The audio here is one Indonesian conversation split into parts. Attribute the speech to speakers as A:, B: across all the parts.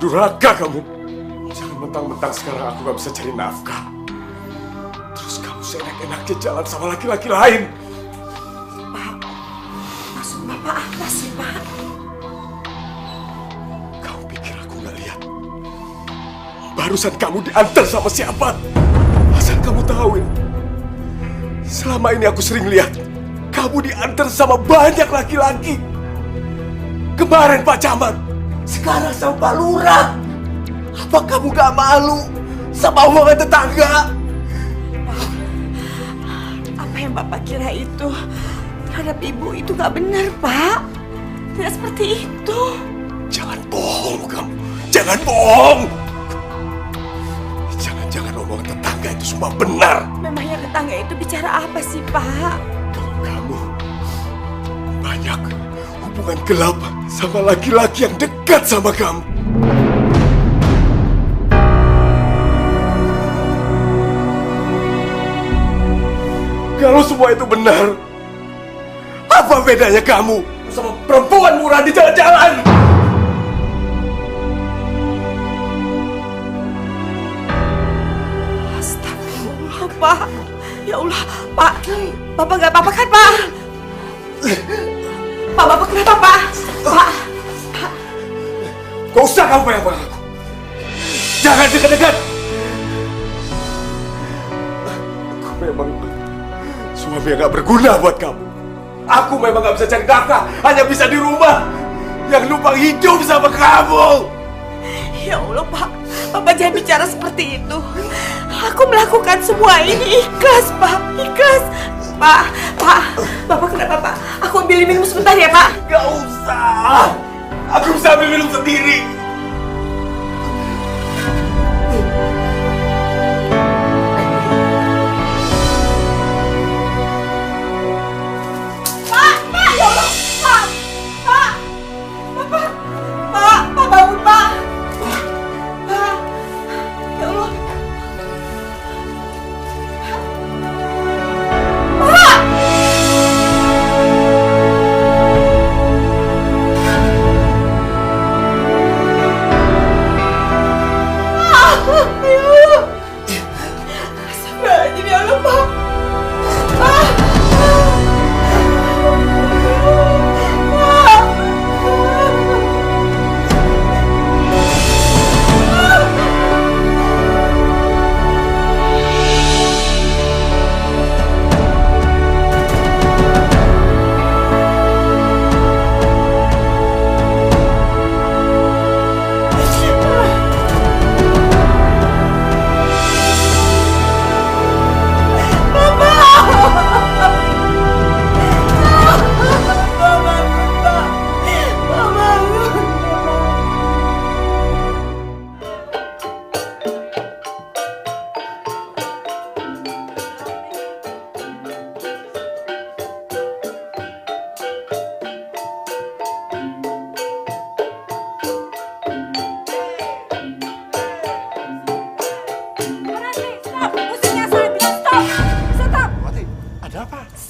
A: durhaka kamu. Jangan mentang-mentang sekarang aku gak bisa cari nafkah, terus kamu seenak-enaknya jalan sama laki-laki lain.
B: Pak, maksud Bapak apa sih, Pak?
A: Kau pikir aku gak lihat? Barusan kamu diantar sama siapa? Asal kamu tahu ya, selama ini aku sering lihat kamu diantar sama banyak laki-laki. Kemarin Pak Camat, sekarang sama Pak Lurah. Apa kamu gak malu sama omongan tetangga?
B: Apa yang Bapak kira itu terhadap ibu itu gak benar, Pak. Tidak seperti itu.
A: Jangan bohong kamu, jangan bohong. Jangan-jangan omongan tetangga itu semua benar.
B: Memangnya tetangga itu bicara apa sih, Pak?
A: Kalau kamu banyak hubungan gelap sama laki-laki yang dekat sama kamu. Kalau semua itu benar, apa bedanya kamu sama perempuan murah di jalan-jalan?
B: Astagfirullah, Pak. Ya Allah, Pak. Bapak gak apa-apa kan, Pak? Pak, Bapak kenapa, Pak? Pak.
A: Gak usah kamu bayang-bayang aku. Jangan dekat-dekat. Aku memang suami yang gak berguna buat kamu. Aku memang gak bisa cari nafkah, hanya bisa di rumah yang numpang hidup sama kamu.
B: Ya Allah, Pak. Bapak jangan bicara seperti itu. Aku melakukan semua ini ikhlas, Pak. Ikhlas. Pak, Bapak kenapa, Pak? Aku ambil minum sebentar ya, Pak.
A: Gak usah. Aku bisa ambil minum sendiri.
B: Pak, ya Allah, Pak, Bapak, Pak bangun, Pak, ya Allah, Pak. Astagfirullahaladzim, ya Allah, Pak.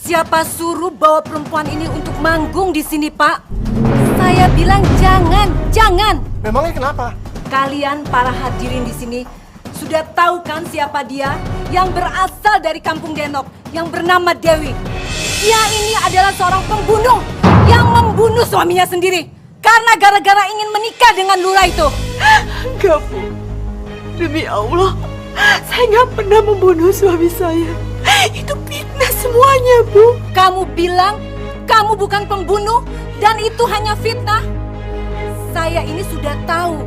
C: Siapa suruh bawa perempuan ini untuk manggung di sini, Pak? Saya bilang jangan.
D: Memangnya kenapa?
C: Kalian para hadirin di sini sudah tahu kan siapa dia yang berasal dari Kampung Denok yang bernama Dewi. Dia ini adalah seorang pembunuh yang membunuh suaminya sendiri karena gara-gara ingin menikah dengan lurah itu.
B: Enggak, Bu. Demi Allah, saya nggak pernah membunuh suami saya. Itu fitnah semuanya, Bu.
C: Kamu bilang kamu bukan pembunuh dan itu hanya fitnah. Saya ini sudah tahu.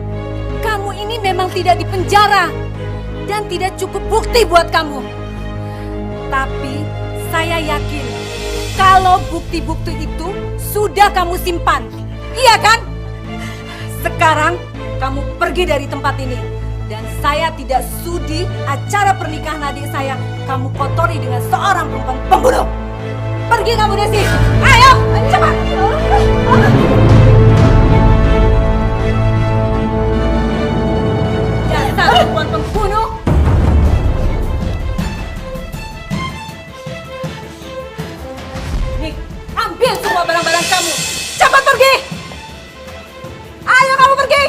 C: Kamu ini memang tidak dipenjara dan tidak cukup bukti buat kamu. Tapi saya yakin kalau bukti-bukti itu sudah kamu simpan. Iya kan? Sekarang kamu pergi dari tempat ini. Dan saya tidak sudi acara pernikahan adik saya kamu kotori dengan seorang perempuan pembunuh. Pergi kamu, Desi. Ayo, cepat. Dasar perempuan pembunuh. Nih, ambil semua barang-barang kamu. Cepat pergi. Ayo kamu pergi.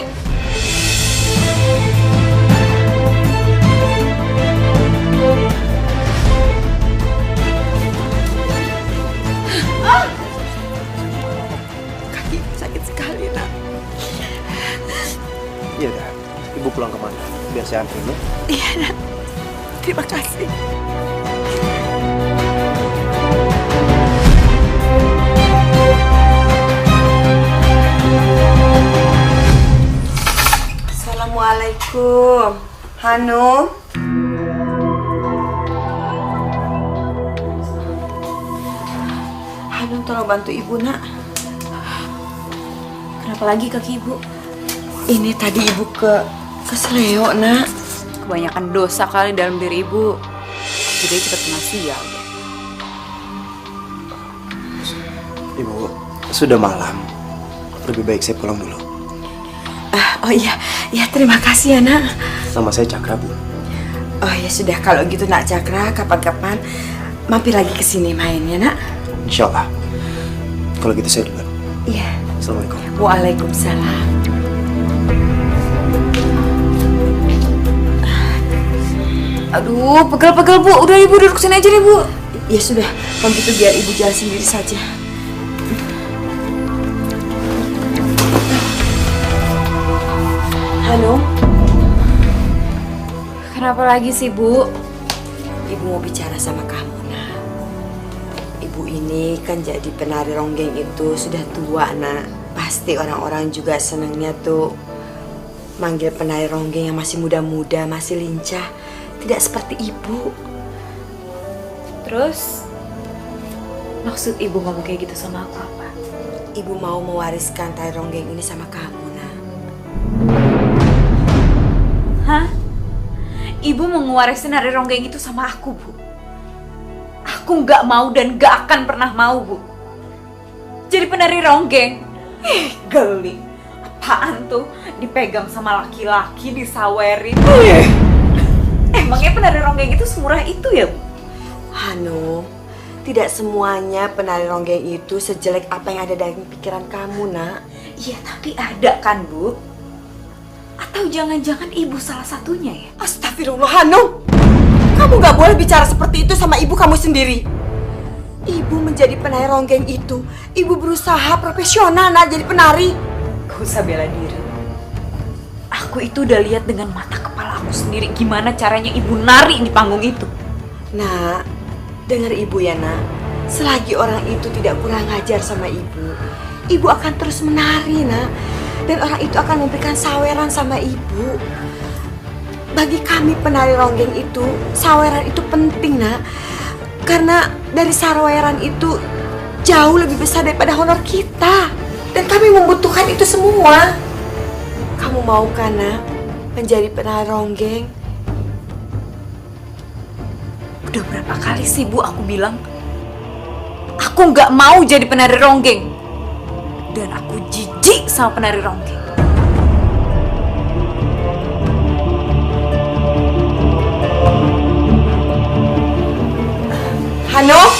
D: pulang kemana? Biar saya anterin ya.
B: Iya, Nak. Terima kasih. Assalamualaikum. Hanum. Hanum, tolong bantu ibu, Nak.
C: Kenapa lagi kaki ibu?
B: Ini tadi ibu keseleo, Nak.
C: Kebanyakan dosa kali dalam diri ibu. Jadi cepat kena sial.
D: Ibu, sudah malam. Lebih baik saya pulang dulu.
B: Oh iya, ya terima kasih ya, Nak.
D: Nama saya Cakra, Bu.
B: Oh ya sudah, kalau gitu Nak Cakra, kapan-kapan mampir lagi ke sini main ya, Nak.
D: Insya Allah. Kalau gitu saya duluan.
B: Iya.
D: Assalamualaikum.
B: Waalaikumsalam.
C: Aduh, pegel-pegel Bu. Udah ibu duduk sini aja nih Bu.
B: Ya sudah, kalau gitu biar ibu jalan sendiri saja. Hanum,
C: Kenapa lagi sih Bu?
B: ibu mau bicara sama kamu, Nak. Ibu ini kan jadi penari ronggeng itu sudah tua, Nak. Pasti orang-orang juga senangnya tuh manggil penari ronggeng yang masih muda-muda, masih lincah. Tidak seperti ibu.
C: Terus maksud ibu ngomong kayak gitu sama aku apa?
B: Ibu mau mewariskan tari ronggeng ini sama kamu, Nak.
C: Hah? Ibu mau ngewarisin nari ronggeng itu sama aku, Bu. Aku nggak mau dan nggak akan pernah mau, Bu. Jadi penari ronggeng. Geli. Apaan tuh? Dipegang sama laki-laki, disawerin. Emangnya penari ronggeng itu semurah itu ya, Bu?
B: Hanum, tidak semuanya penari ronggeng itu sejelek apa yang ada dalam pikiran kamu, Nak.
C: Iya, tapi ada kan, Bu? Atau jangan-jangan ibu salah satunya ya?
B: Astagfirullah, Hanum. Kamu gak boleh bicara seperti itu sama ibu kamu sendiri. Ibu menjadi penari ronggeng itu, ibu berusaha profesional, Nak, jadi penari.
C: Gak usah bela diri. Aku itu udah lihat dengan mata kepala aku sendiri gimana caranya ibu nari di panggung itu.
B: Nak, dengar ibu ya, Nak. Selagi orang itu tidak kurang ajar sama ibu akan terus menari, Nak. Dan orang itu akan memberikan saweran sama ibu. Bagi kami penari ronggeng itu, saweran itu penting, Nak. Karena dari saweran itu jauh lebih besar daripada honor kita. Dan kami membutuhkan itu semua. Kamu mau kan, Nak, menjadi penari ronggeng?
C: Udah berapa kali sih Bu aku bilang aku nggak mau jadi penari ronggeng. Dan aku jijik sama penari ronggeng.
B: Hanum?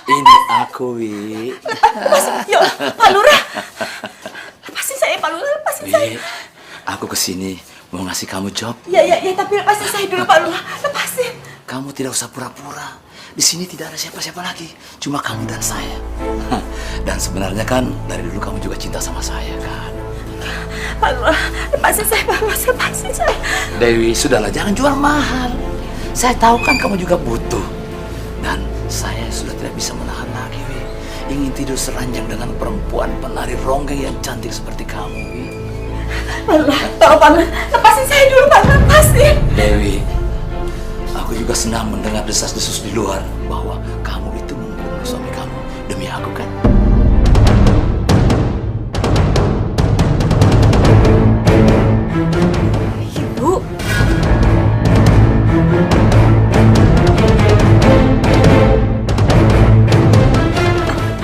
E: Ini aku, Wi.
B: Ya Allah, Pak Lurah. Lepasin saya, Pak Lurah, lepasin saya.
E: Wi, aku kesini mau ngasih kamu job.
B: Ya, tapi lepasin saya dulu, Pak Lurah. Lepasin.
E: Kamu tidak usah pura-pura. Di sini tidak ada siapa-siapa lagi, cuma kamu dan saya. Dan sebenarnya kan dari dulu kamu juga cinta sama saya, kan?
B: Pak Lurah, lepasin saya, Pak Lurah, lepasin saya.
E: Dewi, sudahlah, jangan jual mahal. Saya tahu kan kamu juga butuh. Dan saya sudah tidak bisa menahan lagi, Wi. Ingin tidur seranjang dengan perempuan penari ronggeng yang cantik seperti kamu, Wi.
B: Pak Lurah, tolong Pak Lurah, lepasin saya dulu, Pak Lurah, lepasin.
E: Dewi, aku juga senang mendengar desas-desus di luar bahwa kamu itu membunuh suami kamu demi aku, kan?
B: Ibu.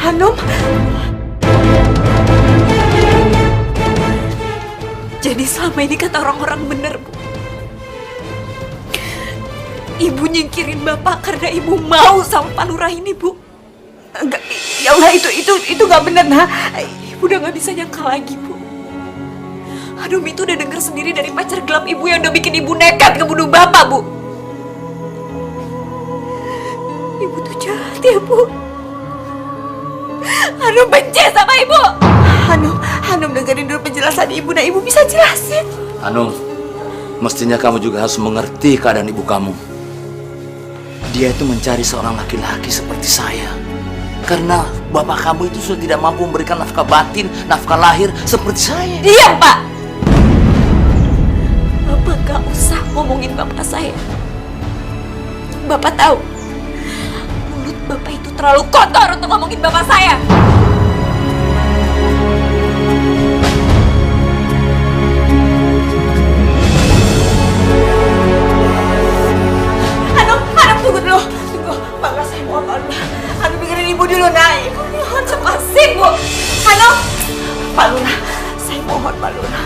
B: Hanum.
C: Jadi selama ini kata orang-orang bener, Bu.
B: Ibu nyingkirin Bapak karena Ibu mau sama Pak Lurah ini, Bu. Enggak, ya Allah, itu nggak benar, nah. Ibu udah nggak bisa nyangka lagi, Bu. Aduh, itu udah denger sendiri dari pacar gelap Ibu yang udah bikin Ibu nekat ngebunuh Bapak, Bu. Ibu tuh jahat ya, Bu. Hanum benci sama Ibu. Hanum dengerin dulu penjelasan Ibu. Nah, Ibu bisa jelasin.
E: Hanum, mestinya kamu juga harus mengerti keadaan ibu kamu. Dia itu mencari seorang laki-laki seperti saya. Karena bapak kamu itu sudah tidak mampu memberikan nafkah batin, nafkah lahir seperti saya.
B: Diam, Pak. Bapak gak usah ngomongin bapak saya. Bapak tahu, mulut Bapak itu terlalu kotor untuk ngomongin bapak saya. Tunggu dulu, Bapak, saya mohon, Hanum dengerin Ibu dulu, nah. Ibu mohon lepasin, Bu. Hanum, Pak Lurah, saya mohon, Pak Lurah,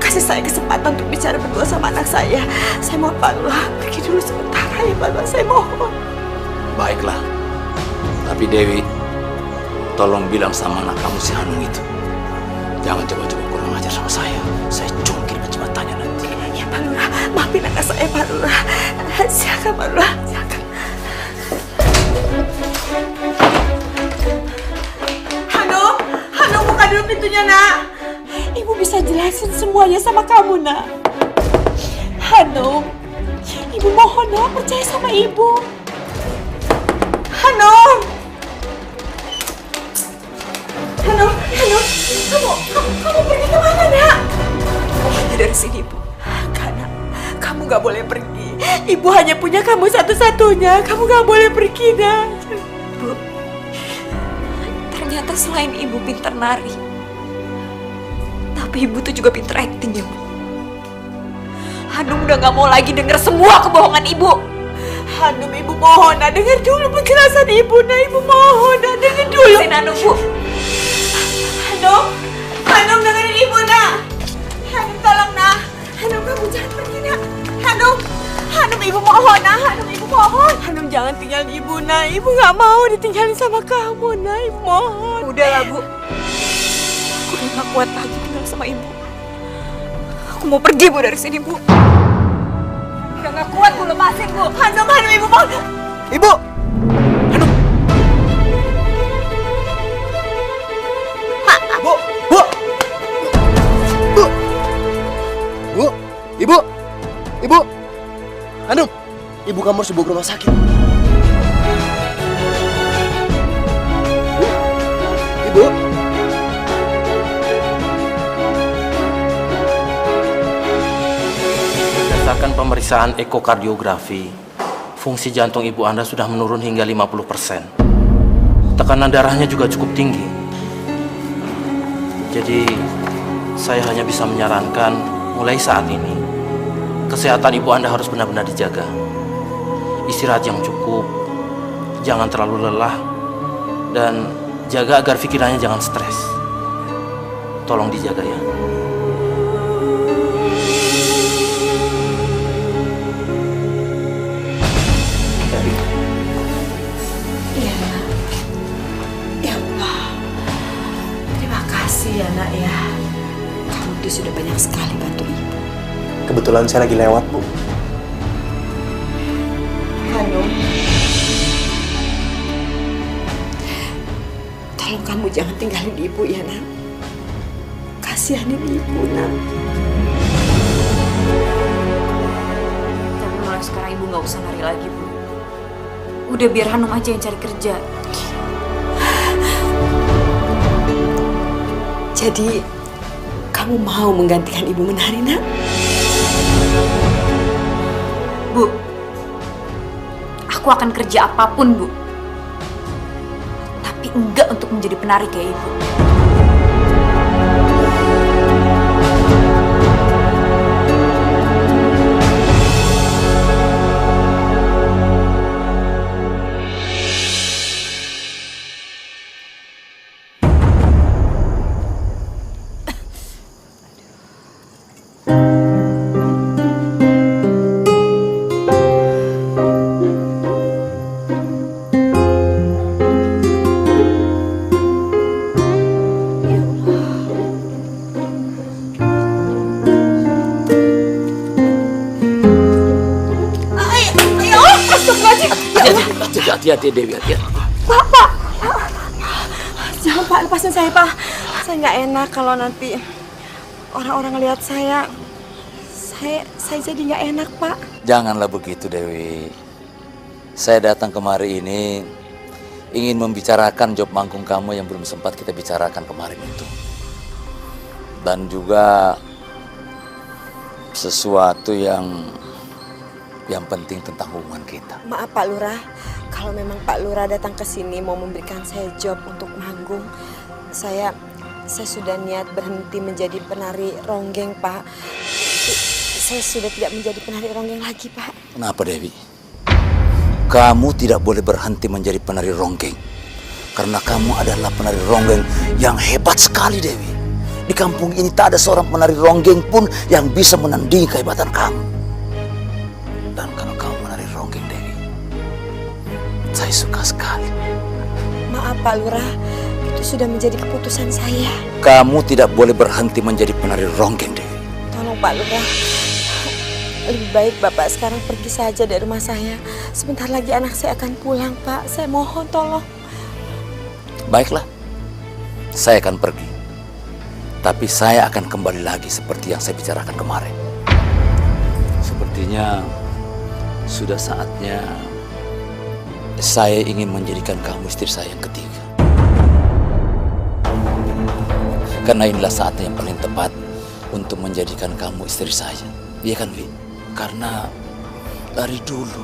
B: kasih saya kesempatan untuk bicara berdua sama anak saya. Saya mohon, Pak Lurah, pergi dulu sebentar ya, Pak Lurah, saya mohon.
E: Baiklah, tapi Dewi, tolong bilang sama anak kamu si Hanum itu, jangan coba-coba kurang ajar sama saya. Saya cungkir kecepatan nanti.
B: Ya, Pak Lurah, maafin anak saya, Pak Lurah. Silakan, Pak Lurah, silakan. Hanum, buka dulu pintunya, nak. Ibu bisa jelasin semuanya sama kamu, nak. Hanum, Ibu mohon, nak, percaya sama Ibu. Hanum, kamu pergi kemana, nak? Pergi dari sini, Bu. Enggak, nak. Kamu gak boleh pergi. Ibu hanya punya kamu satu-satunya. Kamu gak boleh pergi, nak. Bu, ternyata selain Ibu pintar nari, tapi Ibu tuh juga pintar acting ya, Bu. Hanum udah gak mau lagi denger semua kebohongan Ibu. Hanum, Ibu mohon, nah, denger dulu penjelasan Ibu, nah. Ibu mohon, nah, denger dulu. Hanum, Bu. Hanum, dengerin Ibu, nak. Hanum, tolong, nak. Hanum, kamu jangan pergi, nak. Hanum, Ibu mohon, nah. Hanum, Ibu mohon. Hanum, jangan tinggalin Ibu, nah. Ibu gak mau ditinggalin sama kamu, nah. Ibu mohon. Udahlah, Bu. Aku udah gak kuat lagi tinggal sama Ibu. Aku mau pergi, Bu, dari sini, Bu. Udah gak kuat, Bu. Lepasin, Bu. Hanum, Ibu mohon.
D: Ibu! Hanum! Bu! Bu! Bu! Bu! Ibu! Ibu! Hanum! Ibu kamu harus dibawa ke rumah sakit. Bu! Ibu!
F: Berdasarkan pemeriksaan ekokardiografi, fungsi jantung ibu Anda sudah menurun hingga 50%. Tekanan darahnya juga cukup tinggi. Jadi, saya hanya bisa menyarankan mulai saat ini, kesehatan ibu Anda harus benar-benar dijaga. Istirahat yang cukup, jangan terlalu lelah, dan jaga agar pikirannya jangan stres. Tolong dijaga ya.
B: Iya, nak. Ya Allah, terima kasih ya, nak, ya. Kamu tuh sudah banyak sekali bantu Ibu.
D: Kebetulan saya lagi lewat, Bu.
B: Hanum, tolong kamu jangan tinggalin Ibu ya, nak. Kasihanin Ibu, nak.
G: Tapi mulai sekarang Ibu nggak usah nari lagi, Bu. Udah biar Hanum aja yang cari kerja.
B: Jadi, kamu mau menggantikan Ibu menari, nak?
G: Bu, aku akan kerja apapun, Bu. Tapi enggak untuk menjadi penari kayak Ibu.
E: Hati-hati Dewi, hati-hati.
B: Pak. Jangan Pak, lepasin saya Pak. Saya nggak enak kalau nanti orang-orang lihat saya jadi nggak enak Pak.
E: Janganlah begitu Dewi. Saya datang kemari ini ingin membicarakan job manggung kamu yang belum sempat kita bicarakan kemarin itu. Dan juga sesuatu yang penting tentang hubungan kita.
B: Maaf Pak Lurah, kalau memang Pak Lurah datang ke sini mau memberikan saya job untuk manggung, saya sudah niat berhenti menjadi penari ronggeng Pak. Saya sudah tidak menjadi penari ronggeng lagi Pak.
E: Kenapa Dewi? Kamu tidak boleh berhenti menjadi penari ronggeng. Karena kamu adalah penari ronggeng yang hebat sekali Dewi. Di kampung ini tak ada seorang penari ronggeng pun yang bisa menandingi kehebatan kamu. Dan kalau kamu menari ronggeng Dewi, saya suka sekali.
B: Maaf Pak Lurah, itu sudah menjadi keputusan saya.
E: Kamu tidak boleh berhenti menjadi penari ronggeng Dewi.
B: Tolong Pak Lurah, lebih baik Bapak sekarang pergi saja dari rumah saya. Sebentar lagi anak saya akan pulang Pak, saya mohon tolong.
E: Baiklah, saya akan pergi. Tapi saya akan kembali lagi seperti yang saya bicarakan kemarin. Sepertinya sudah saatnya saya ingin menjadikan kamu istri saya yang ketiga. Karena inilah saatnya yang paling tepat untuk menjadikan kamu istri saya. Iya kan, Wi? Karena dari dulu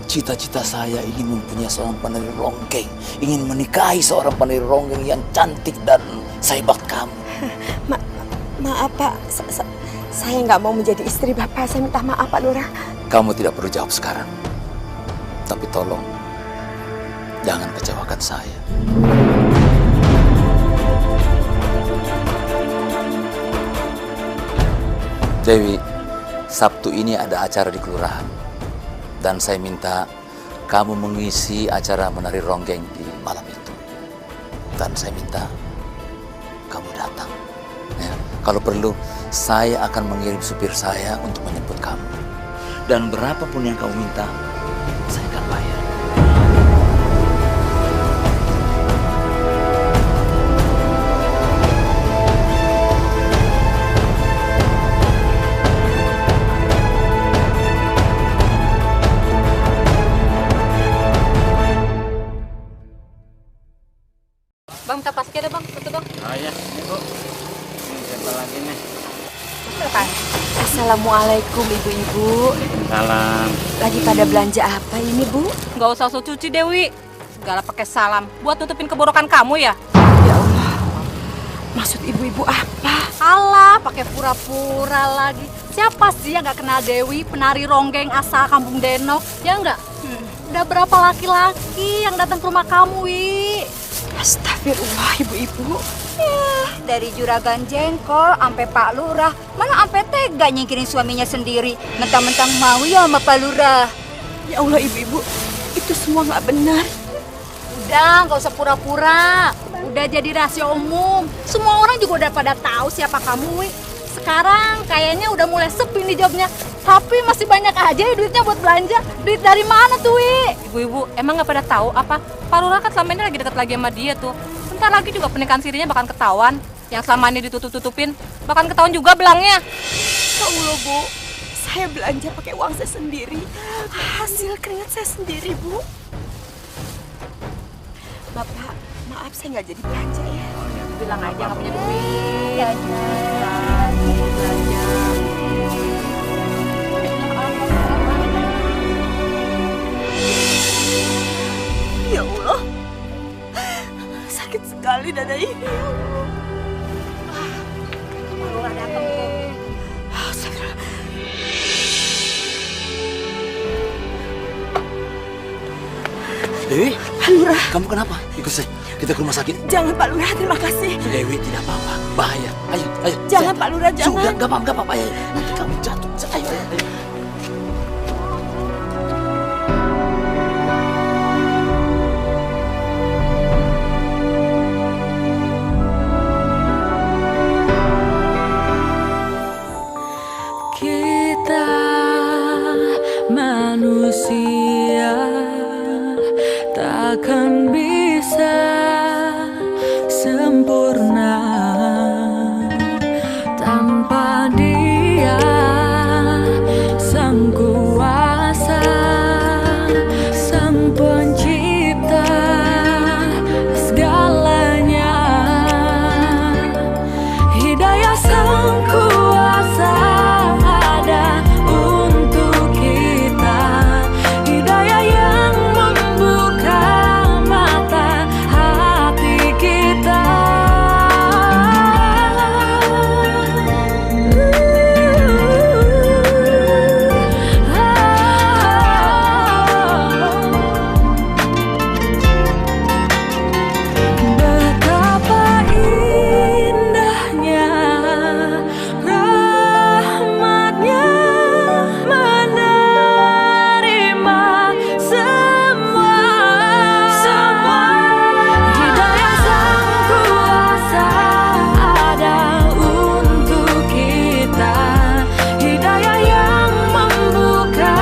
E: cita-cita saya ingin mempunyai seorang penari ronggeng, ingin menikahi seorang penari ronggeng yang cantik dan sehebat kamu.
B: Maaf Pak, saya nggak mau menjadi istri Bapak. Saya minta maaf Pak Lurah.
E: Kamu tidak perlu jawab sekarang. Tapi tolong, jangan kecewakan saya. Dewi, Sabtu ini ada acara di kelurahan. Dan saya minta kamu mengisi acara menari ronggeng di malam itu. Dan saya minta kamu datang. Ya, kalau perlu, saya akan mengirim supir saya untuk menjemput kamu. Dan berapapun yang kamu minta, saya akan bayar.
C: Bang, minta plastik ada bang, satu bang.
F: Oh iya, ini Bu. Ini siapa lagi nih?
B: Assalamualaikum ibu-ibu.
F: Salam.
B: Lagi pada belanja apa ini Bu?
C: Nggak usah sok cuci Dewi. Segala pakai salam. Buat nutupin keborokan kamu ya?
B: Ya Allah, maksud ibu-ibu apa?
C: Alah, pakai pura-pura lagi. Siapa sih yang nggak kenal Dewi, penari ronggeng asal kampung Denok? Ya nggak? Udah berapa laki-laki yang datang ke rumah kamu, Wi?
B: Astagfirullah ibu-ibu.
H: Dari juragan jengkol sampai Pak Lurah, mana sampai tega nyingkirin suaminya sendiri, mentang-mentang mau ya sama Pak Lurah.
B: Ya Allah ibu-ibu, itu semua nggak benar.
C: Udah, nggak usah pura-pura. Udah jadi rahasia umum. Semua orang juga udah pada tahu siapa kamu, Wi. Sekarang kayaknya udah mulai sepi nih jobnya. Tapi masih banyak aja ya duitnya buat belanja. Duit dari mana tuh, Wi? Ibu-ibu, emang nggak pada tahu apa? Pak Lurah kan selama ini lagi dekat lagi sama dia tuh. Bentar lagi juga pernikahan sirinya bakal ketahuan. Yang selama ini ditutup-tutupin, bakal ketahuan juga belangnya.
B: Ya Allah Bu, saya belanja pakai uang saya sendiri. Hasil keringat saya sendiri Bu. Bapak, maaf saya nggak jadi belanja ya.
C: Bilang aja nggak punya duit.
H: Ya,
B: Ya Allah, sakit sekali dada ini. Ya Allah.
H: Lurah datang tuh.
E: Dewi,
B: Pak Lurah,
E: kamu kenapa? Ikut saya, kita ke rumah sakit.
B: jangan Pak Lurah, terima kasih.
E: Dewi, tidak apa-apa, bahaya. Ayo, ayo.
B: Jangan Pak Lurah, jangan.
E: Sudah, gak apa-apa ya. Nanti kamu jatuh. Ayo, ayo, ayo.
I: Kita manusia sempurna tanpa Dia sang kuasa, sang pencipta segalanya. Hidayah sang kuasa ada untuk kita, hidayah yang membuka mata hati kita. Betapa indahnya rahmatnya menerima semua. Hidayah sang kuasa ada untuk kita, hidayah yang membuka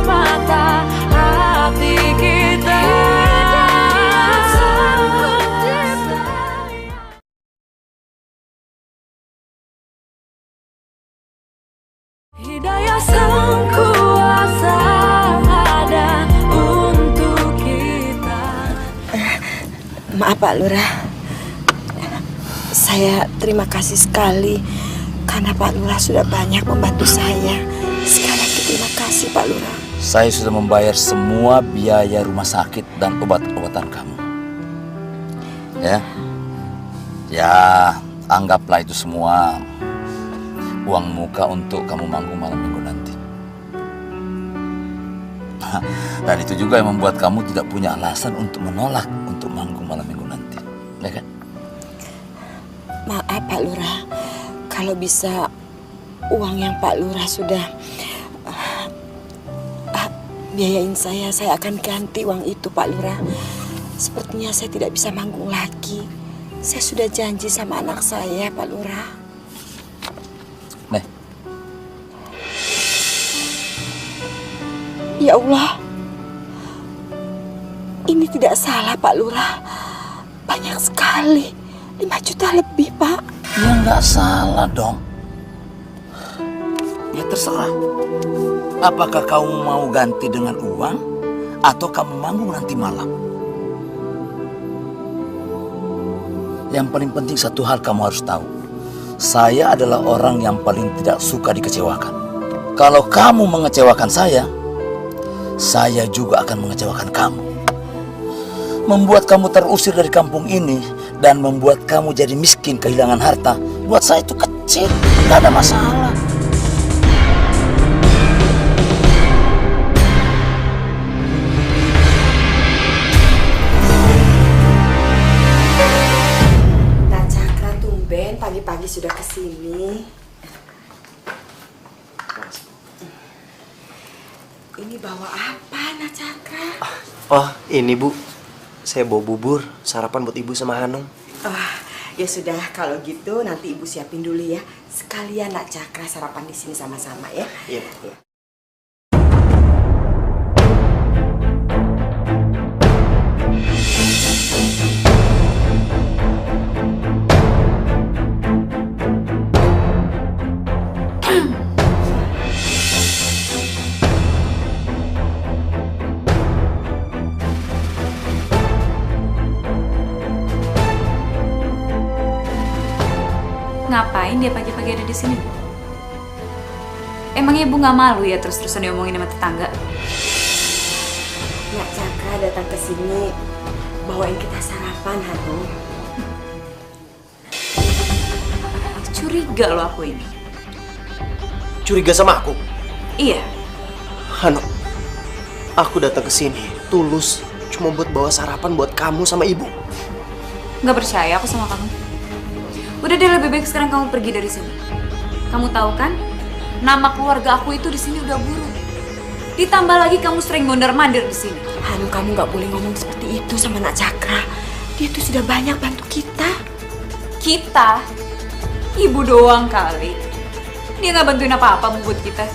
I: mata hati kita. Hidayah sang kuasa ada untuk kita.
B: Maaf Pak Lurah, saya terima kasih sekali karena Pak Lurah sudah banyak membantu saya. Sekali lagi terima kasih Pak Lurah.
E: Saya sudah membayar semua biaya rumah sakit dan obat-obatan kamu. Ya, anggaplah itu semua uang muka untuk kamu manggung malam minggu nanti. Dan itu juga yang membuat kamu tidak punya alasan untuk menolak untuk manggung malam minggu nanti, ya kan?
B: Maaf Pak Lurah, kalau bisa uang yang Pak Lurah sudah biayain saya akan ganti uang itu Pak Lurah. Sepertinya saya tidak bisa manggung lagi. Saya sudah janji sama anak saya Pak Lurah.
E: Nih,
B: Ya Allah, ini tidak salah Pak Lurah. Banyak sekali, 5 juta lebih Pak.
E: ya nggak salah dong. Ya terserah. Apakah kamu mau ganti dengan uang atau kamu manggung nanti malam? Yang paling penting satu hal kamu harus tahu. Saya adalah orang yang paling tidak suka dikecewakan. Kalau kamu mengecewakan saya juga akan mengecewakan kamu. Membuat kamu terusir dari kampung ini dan membuat kamu jadi miskin kehilangan harta, buat saya itu kecil, nggak ada masalah.
B: Nah Cakra tumben pagi-pagi sudah kesini. Ini bawa apa Nak Cakra?
D: Oh, ini Bu. Saya bawa bubur, sarapan buat Ibu sama Hanum.
B: Oh, ya sudah kalau gitu nanti Ibu siapin dulu ya. Sekalian Nak Cakra sarapan di sini sama-sama ya.
D: Iya.
B: Ya.
G: Ngapain dia pagi-pagi ada di sini, Bu? Emangnya Ibu nggak malu ya terus-terusan diomongin sama tetangga?
B: Nak Cakra datang ke sini bawain kita sarapan, Hanum.
G: Curiga loh aku ini.
D: Curiga sama aku?
G: Iya.
D: Hanum, aku datang ke sini tulus cuma buat bawa sarapan buat kamu sama Ibu.
G: Nggak percaya aku sama kamu. Udah deh, lebih baik sekarang kamu pergi dari sini. Kamu tahu kan, nama keluarga aku itu di sini udah buruk. Ditambah lagi kamu sering mondar-mandir di sini.
B: Hanum, kamu nggak boleh ngomong seperti itu sama Nak Cakra. Dia tuh sudah banyak bantu kita.
G: Kita? Ibu doang kali. Dia nggak bantuin apa-apa buat kita.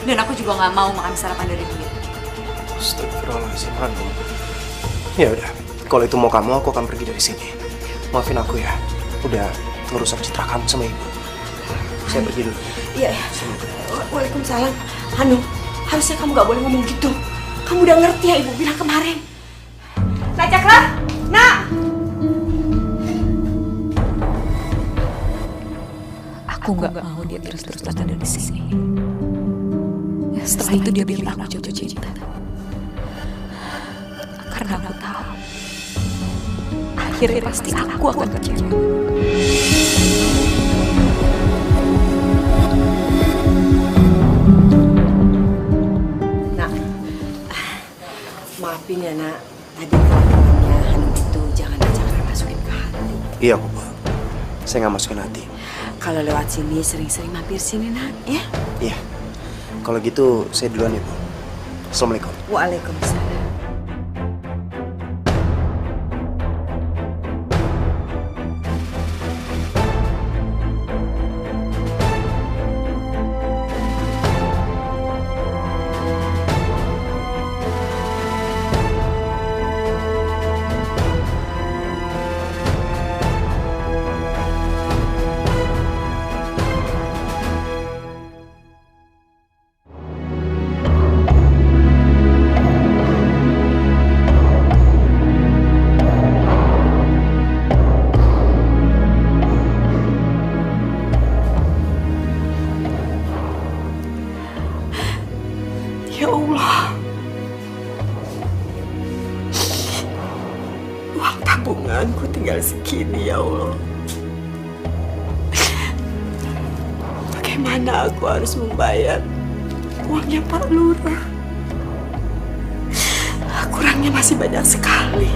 G: Dan aku juga nggak mau makan sarapan dari dia.
D: Astagfirullahaladzim, Hanum. Ya udah, kalau itu mau kamu, aku akan pergi dari sini. maafin aku ya. Udah ngerusak citra kamu sama ibu. Saya pergi dulu.
B: Iya, ya. Waalaikumsalam. Hanum, harusnya kamu gak boleh ngomong gitu. Kamu udah ngerti ya ibu bilang kemarin. Nak Cakra, nak.
G: Aku nggak mau dia terus-terusan ada di sini. Setelah itu dia bikin aku jatuh cinta. Karena aku tahu akhirnya pasti aku akan kecewa.
B: Nak, maafin ya nak. Tadi kelakuannya Hanum itu jangan Cakra masukin ke hati.
D: Iya kok, Pak. Saya nggak masukin hati.
B: Kalau lewat sini sering-sering mampir sini nak, ya?
D: Iya. Kalau gitu saya duluan ya, Bu. Assalamualaikum.
B: Waalaikumsalam. Ya Allah, uang tabunganku tinggal segini ya Allah. Bagaimana aku harus membayar uangnya Pak Lurah? Kurangnya masih banyak sekali.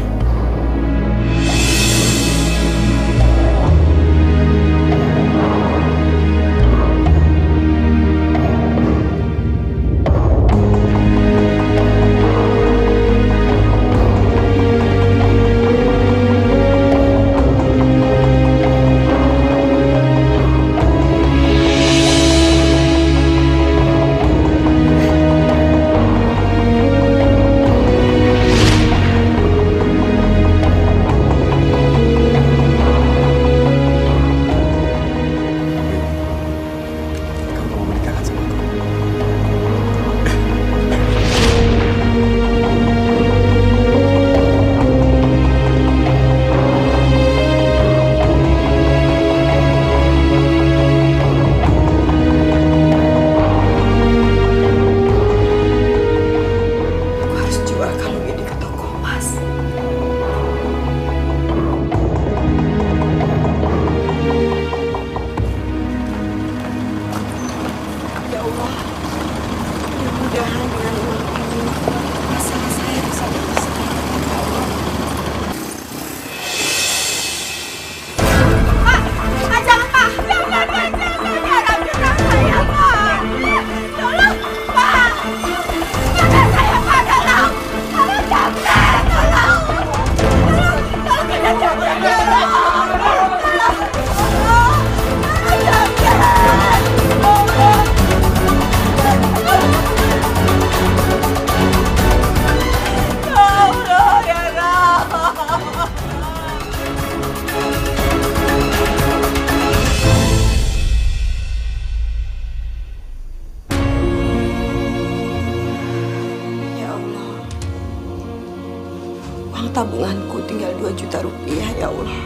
B: Tabunganku tinggal 2 juta rupiah ya Allah.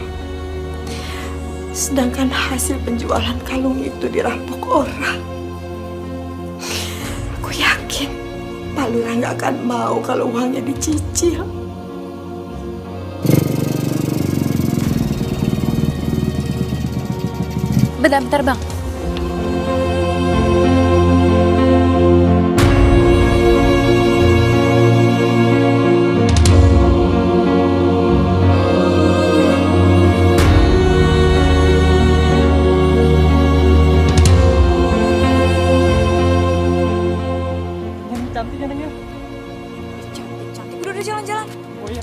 B: Sedangkan hasil penjualan kalung itu dirampok orang. Aku yakin Pak Lurah nggak akan mau kalau uangnya dicicil.
G: Bentar, Bang. Udah jalan-jalan. Oh iya,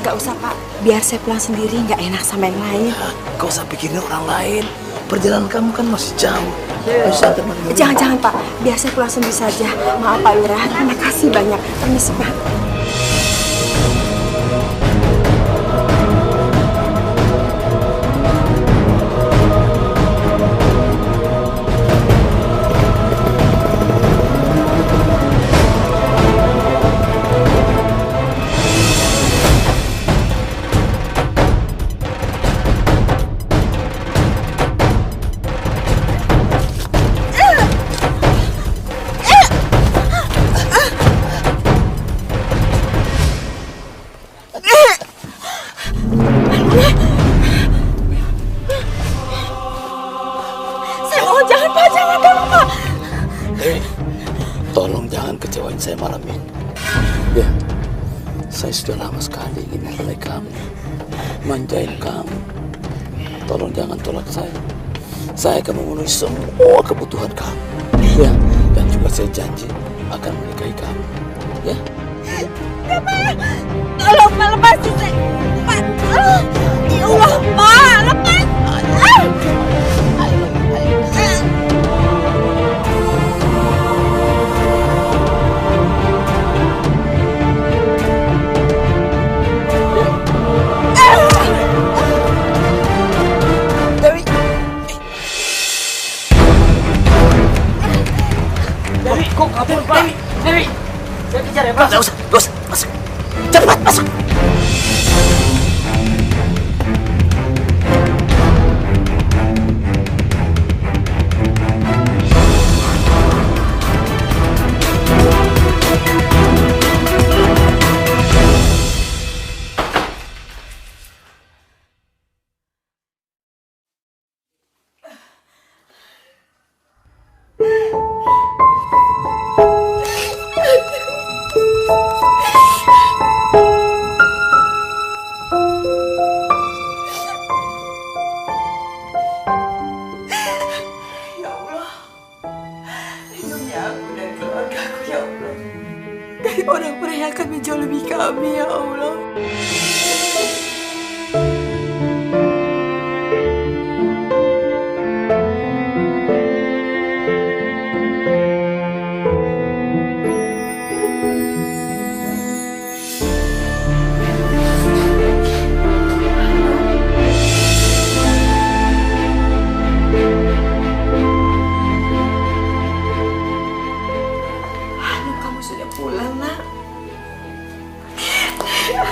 B: Gak usah Pak, biar saya pulang sendiri, nggak enak sama yang lain.
E: Gak usah pikirin orang lain. Perjalanan kamu kan masih jauh.
B: Jangan Pak, biar saya pulang sendiri saja. Maaf Pak Lurah, terima kasih banyak. Permisi Pak.
E: Tolong jangan kecewain saya malam ini. Ya, saya sudah lama sekali ingin memulai kamu, manjain kamu. Tolong jangan tolak saya. Saya akan memenuhi semua kebutuhan kamu. Ya, dan juga saya janji akan menikahi kamu. Ya.
B: Tolong Pak, lepasin saya. Pak, ya Allah Pak, lepas.
E: Nggak usah, masuk. Cepat, masuk. Dari orang-orang yang akan menjolimi kami, ya Allah.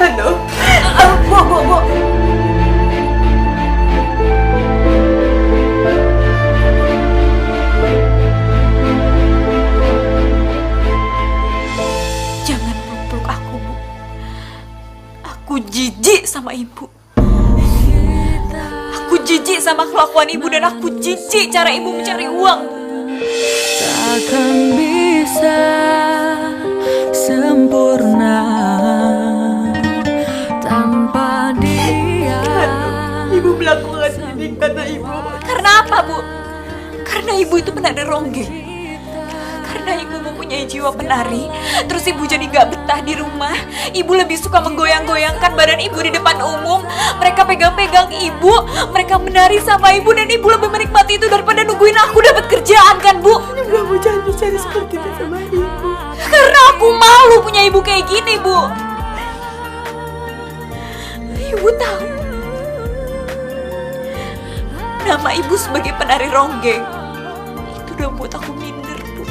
E: Aduh, Bu. Jangan peluk aku, Bu. Aku jijik sama Ibu. Aku jijik sama kelakuan Ibu dan aku jijik cara Ibu mencari uang.
I: Takkan bisa sempurna tanpa dia.
B: Ibu melakukan ini karena Ibu.
G: Karena apa, Bu? Karena Ibu itu penari ronggeng. Karena Ibu mempunyai jiwa penari, terus Ibu jadi gak betah di rumah. Ibu lebih suka menggoyang-goyangkan badan Ibu di depan umum. Mereka pegang-pegang Ibu, mereka menari sama Ibu, dan Ibu lebih menikmati itu daripada nungguin aku dapat kerjaan, kan, Bu?
B: Kamu jangan bicara seperti itu sama Ibu.
G: Karena aku malu punya Ibu kayak gini, Bu. Ibu tahu, nama Ibu sebagai penari ronggeng itu udah buat aku minder, Bu.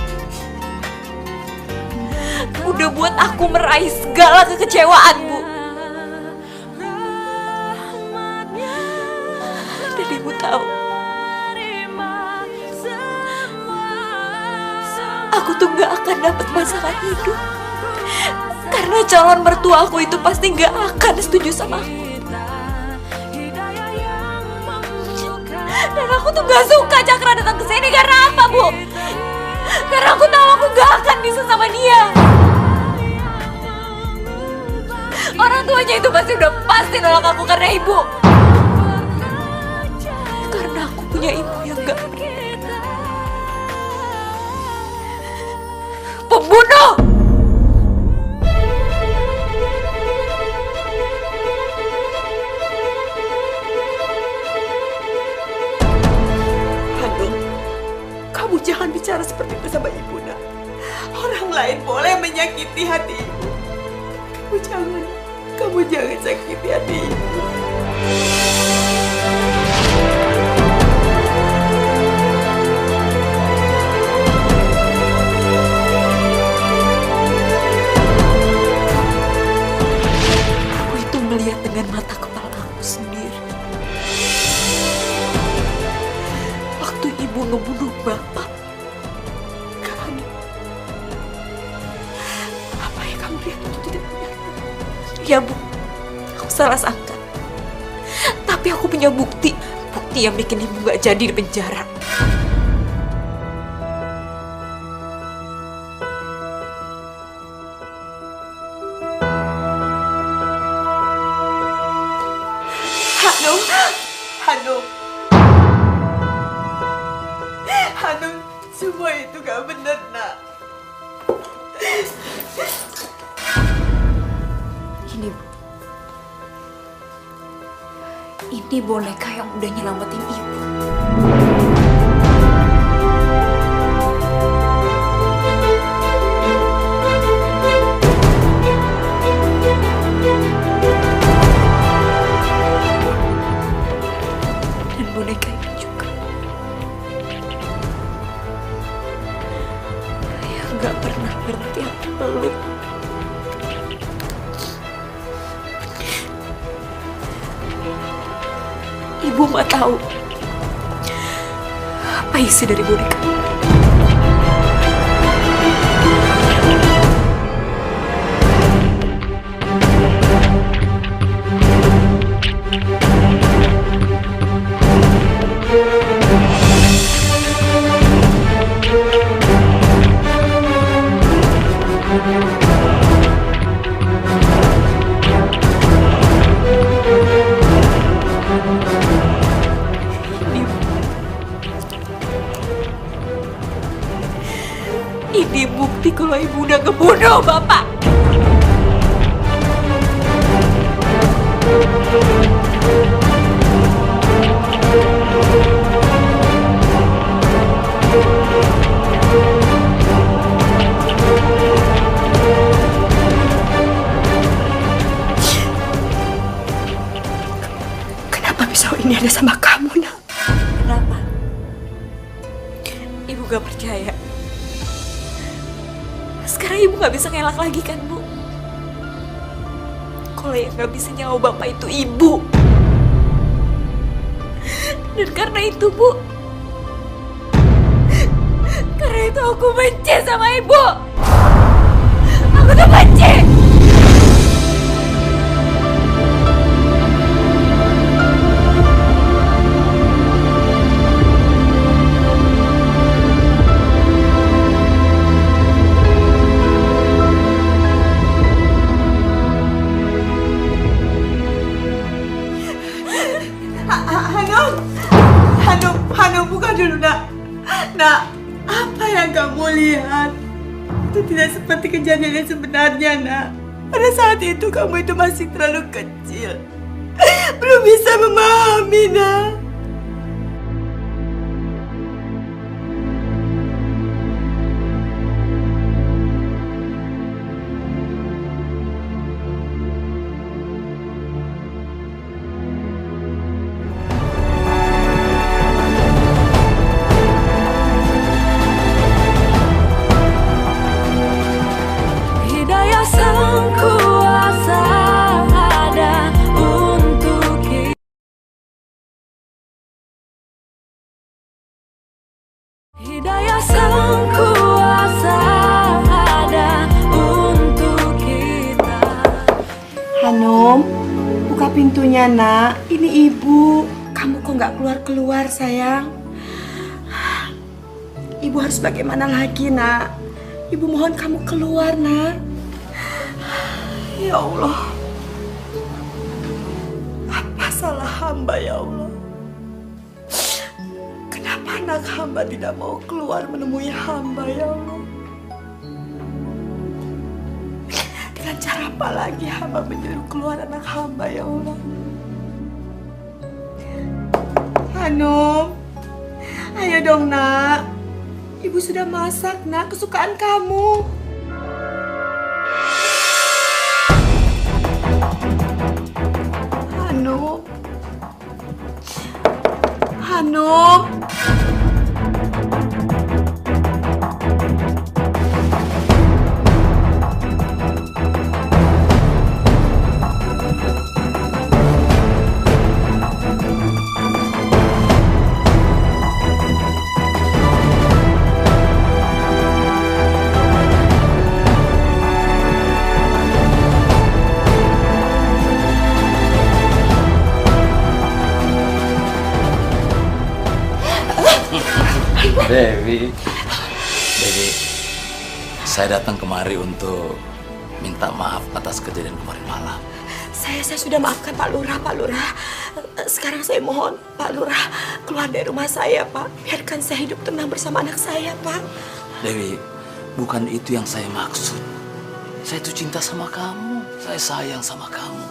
G: Udah buat aku meraih segala kekecewaan, Bu. Dan Ibu tahu, aku tuh gak akan dapat pasangan hidup. Karena calon mertua aku itu pasti gak akan setuju sama aku. Dan aku tuh gak suka Cakra datang ke sini. Karena apa, Bu? Karena aku tahu aku gak akan bisa sama dia. Orang tuanya itu pasti udah pasti nolak aku karena Ibu. Karena aku punya Ibu yang gak bernilai. Pembunuh!
B: orang lain boleh menyakiti hati ibu. Kamu jangan sakiti hati ibu.
G: Aku itu melihat dengan mata kepala aku sendiri. Waktu ibu ngebunuh bapak.
B: Apa yang kamu lihat itu tidak benar?
G: Ya Bu, aku salah sangka. Tapi aku punya bukti yang bikin ibu gak jadi di penjara.
B: Hanum, semua itu gak benar, Nak.
G: Ini Bu. Ini boneka yang udah nyelamatin ibu. Dan boneka ini juga yang gak pernah berhenti aku peluk. Ibu mau tahu apa isi dari boneka ini? Ini bukti kalau ibu udah ngebunuh bapak.
B: Kenapa pisau ini ada sama kamu, Nak?
G: Kenapa? Ibu gak percaya. Sekarang ibu gak bisa ngelak lagi kan, Bu? Kalau yang gak bisa nyawa bapak itu ibu. Dan karena itu, Bu, karena itu aku benci sama ibu. Aku tuh benci.
B: Hanum, buka dulu, Nak. Nak, apa yang kamu lihat? Itu tidak seperti kejadian yang sebenarnya, Nak. Pada saat itu kamu itu masih terlalu kecil. Belum bisa memahami, Nak.
I: Hidayah sang kuasa ada untuk kita. Hidayah sang kuasa ada untuk kita.
B: Hanum, buka pintunya, Nak. Ini ibu. Kamu kok nggak keluar-keluar, sayang? Ibu harus bagaimana lagi, Nak? Ibu mohon kamu keluar, Nak. Ya Allah. Apa salah hamba, ya Allah? Kenapa anak hamba tidak mau keluar menemui hamba, ya Allah? Dengan cara apa lagi hamba menyuruh keluar anak hamba, ya Allah? Hanum, ayo dong, Nak. Ibu sudah masak, Nak, kesukaan kamu. Hanum. Hanum.
E: Dewi, saya datang kemari untuk minta maaf atas kejadian kemarin malam.
B: Saya sudah maafkan Pak Lurah, Pak Lurah. Sekarang saya mohon Pak Lurah keluar dari rumah saya, Pak. Biarkan saya hidup tenang bersama anak saya, Pak.
E: Dewi, bukan itu yang saya maksud. Saya itu cinta sama kamu, saya sayang sama kamu.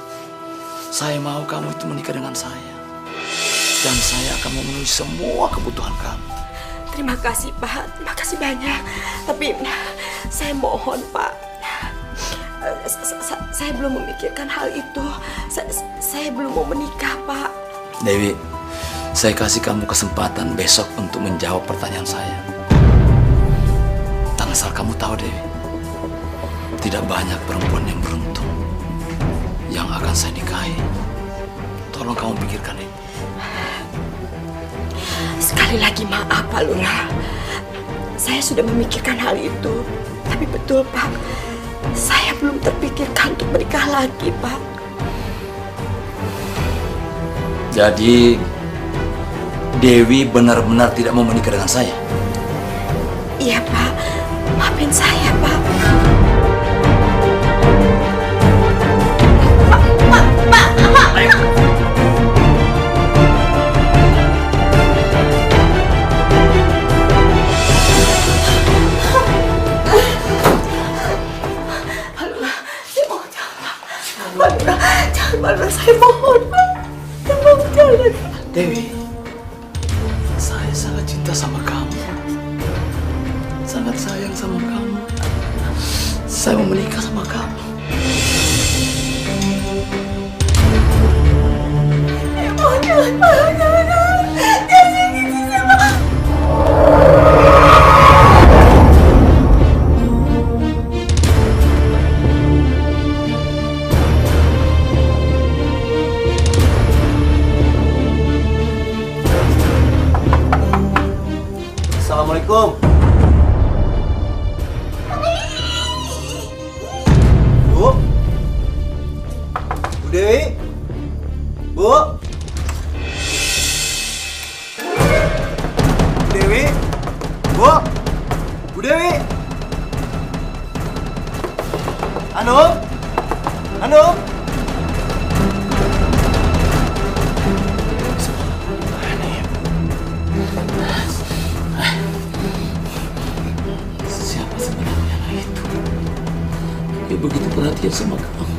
E: Saya mau kamu itu menikah dengan saya. Dan saya akan memenuhi semua kebutuhan kamu.
B: Terima kasih, Pak. Terima kasih banyak. Tapi saya mohon, Pak. Saya belum memikirkan hal itu. Saya belum mau menikah, Pak.
E: Dewi, saya kasih kamu kesempatan besok untuk menjawab pertanyaan saya. Dan asal kamu tahu, Dewi, tidak banyak perempuan yang beruntung yang akan saya nikahi. Tolong kamu pikirkan ini.
B: Sekali lagi maaf, Pak Lurah. Saya sudah memikirkan hal itu. Tapi betul, Pak. Saya belum terpikirkan untuk menikah lagi, Pak.
E: Jadi, Dewi benar-benar tidak mau menikah dengan saya?
B: Iya, Pak. Maafin saya, Pak. Pak. Pak Lurah, saya mohon, Pak. Jangan.
E: Dewi, saya sangat cinta sama kamu. Sangat sayang sama kamu. Saya mau menikah sama kamu.
B: Mohon, jangan, Pak. Jangan sakiti sama aku.
D: Assalamualaikum. Bu? Bu Dewi? Bu? Bu Dewi? Bu? Bu Dewi? Hanum? Hanum?
E: Siapa sebenarnya anak itu? Dia begitu perhatian sama kamu.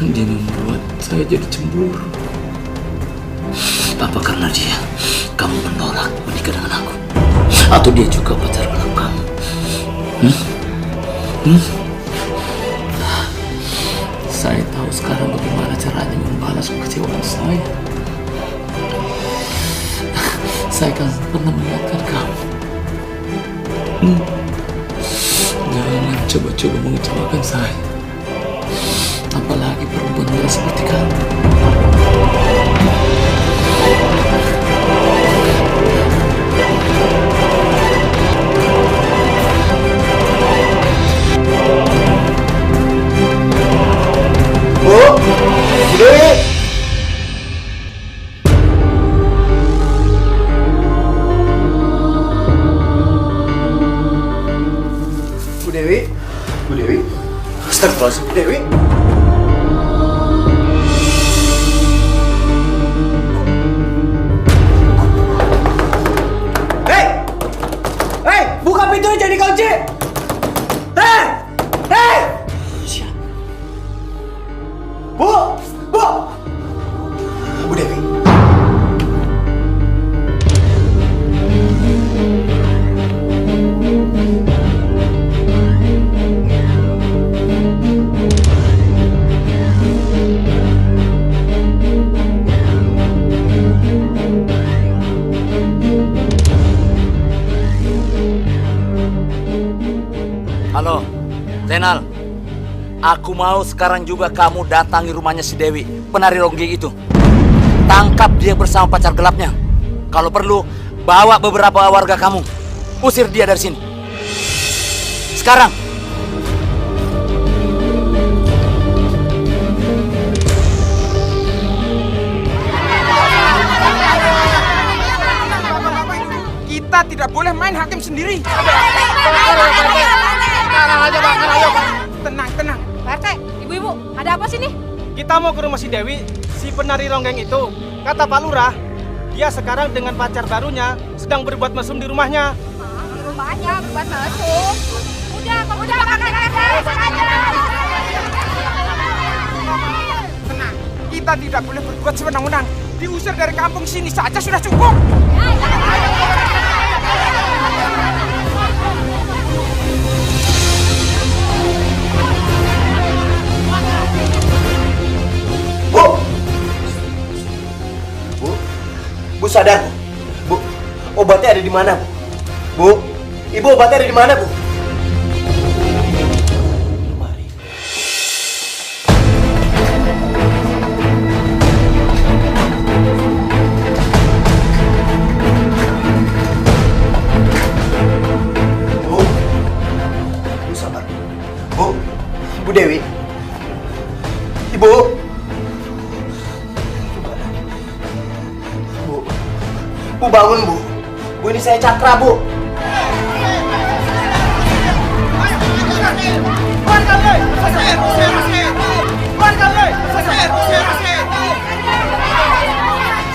E: Dia membuat saya jadi cemburu. Apa karena dia kamu menolak menikah dengan aku? Atau dia juga pacar baru kamu? Saya tahu sekarang bagaimana caranya membalas kekecewaan saya. Saya akan pernah mengingatkan kamu. Jangan coba-coba mengecewakan saya. Apalagi perempuan muda seperti kamu.
D: Bu? Bu Dewi? Bu Dewi? Bu Dewi? Astagfirullahaladzim, Bu Dewi? Hei! Hei! Buka pintunya, jangan dikunci! Hei! Hei! Bu! Bu! Bu Dewi?
E: Halo, Zainal. Aku mau sekarang juga kamu datangi rumahnya si Dewi, penari ronggeng itu. Tangkap dia bersama pacar gelapnya. Kalau perlu, bawa beberapa warga kamu. Usir dia dari sini. Sekarang.
J: Kita tidak boleh main hakim sendiri. Tenang, tenang.
C: Pak RT, ibu-ibu, ada apa sih nih?
J: Kita mau ke rumah si Dewi, si penari ronggeng itu. Kata Pak Lurah, dia sekarang dengan pacar barunya sedang berbuat mesum di rumahnya.
H: Di rumahnya berbuat mesum. Udah,
J: Tenang, kita tidak boleh berbuat sewenang-wenang. Diusir dari kampung sini saja sudah cukup.
D: Bu sadar, Bu. Obatnya ada di mana, Bu? Bu, Ibu obatnya ada di mana, Bu? Bu, Bu sabar. Bu, Bu Dewi. Ibu. Bu bangun, Bu. Bu, ini saya Cakra, Bu.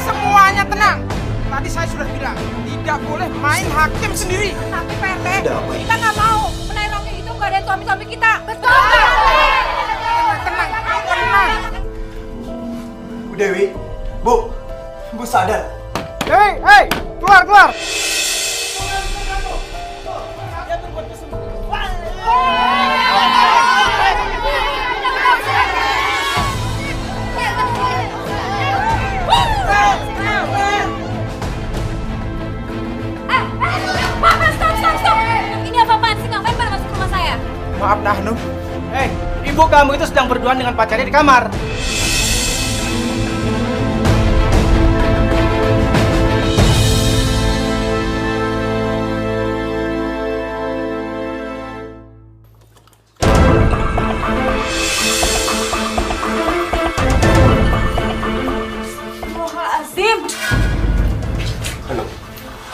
J: Semuanya tenang. Tadi saya sudah bilang, tidak boleh main hakim sendiri.
H: Tapi Pak RT,
D: Ada apa ini?
H: kita nggak mau. Penari ronggeng itu nggak ada suami-suami kita. Betul.
J: Tenang, tenang.
D: Bu Dewi. Bu. Bu sadar.
J: Hei, keluar.
G: Stop. Ini apa-apaan sih? Ngapain pada masuk rumah saya?
J: Maaf, Hanum. Ibu kamu itu sedang berduaan dengan pacarnya di kamar.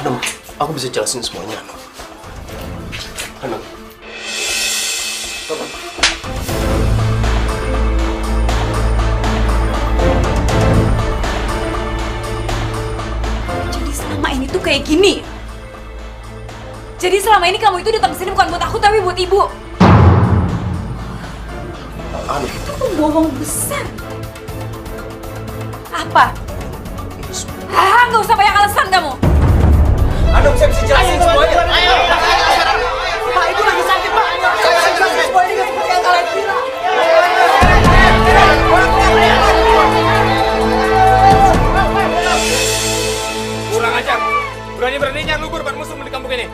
D: Hanum, aku bisa jelasin semuanya, Hanum. Hanum. Tolong.
G: Jadi selama ini tuh kayak gini. Jadi selama ini kamu itu datang sini bukan buat aku tapi buat ibu.
D: Hanum.
G: Itu bohong besar. Apa?
D: Ini semua.
G: Nggak usah banyak alasan kamu.
D: Hanum, saya bisa jelasin semuanya. Ayo. Pak, Ibu lagi sakit, Pak. Saya bisa jelasin semua ini seperti yang kalian bilang.
J: Kurang ajar. Berani-beraninya lu berbuat musuh di kampung ini.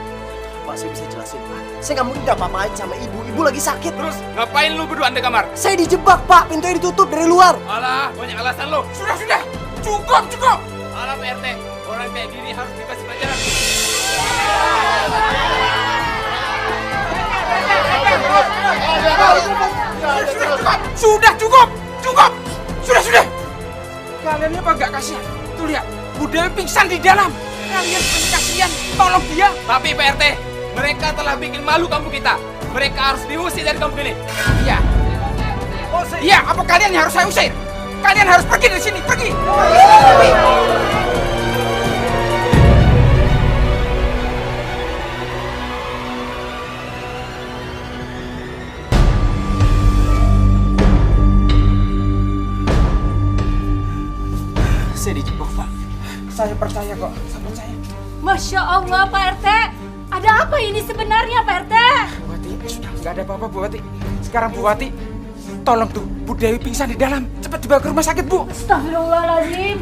D: Pak, saya bisa jelasin, Pak. Saya nggak mungkin apa-apain sama Ibu. Ibu lagi sakit.
J: Terus ngapain lu berduaan di kamar?
D: Saya dijebak, Pak. Pintunya ditutup dari luar.
J: Alah, banyak alasan lu. Sudah. Cukup. Alah, Pak RT. Orang kayak gini harus dikasih pelajaran. Sudah cukup. Sudah. Kalian ini apa gak kasihan? Tuh lihat, Bu Dewi pingsan di dalam. Kalian punya kasihan, tolong dia. Tapi Pak RT, mereka telah bikin malu kampung kita. Mereka harus diusir dari kampung ini. Iya. Iya, apa kalian yang harus saya usir? Kalian harus pergi dari sini, pergi.
D: Saya dijebak, Pak.
J: Saya percaya kok, saya percaya.
C: Masya Allah, Pak RT. Ada apa ini sebenarnya, Pak RT?
J: Bu Wati, sudah nggak ada apa-apa, Bu Wati. Sekarang Bu Wati, tolong tuh, Bu Dewi pingsan di dalam. Cepat dibawa ke rumah sakit, Bu.
C: Astagfirullahaladzim.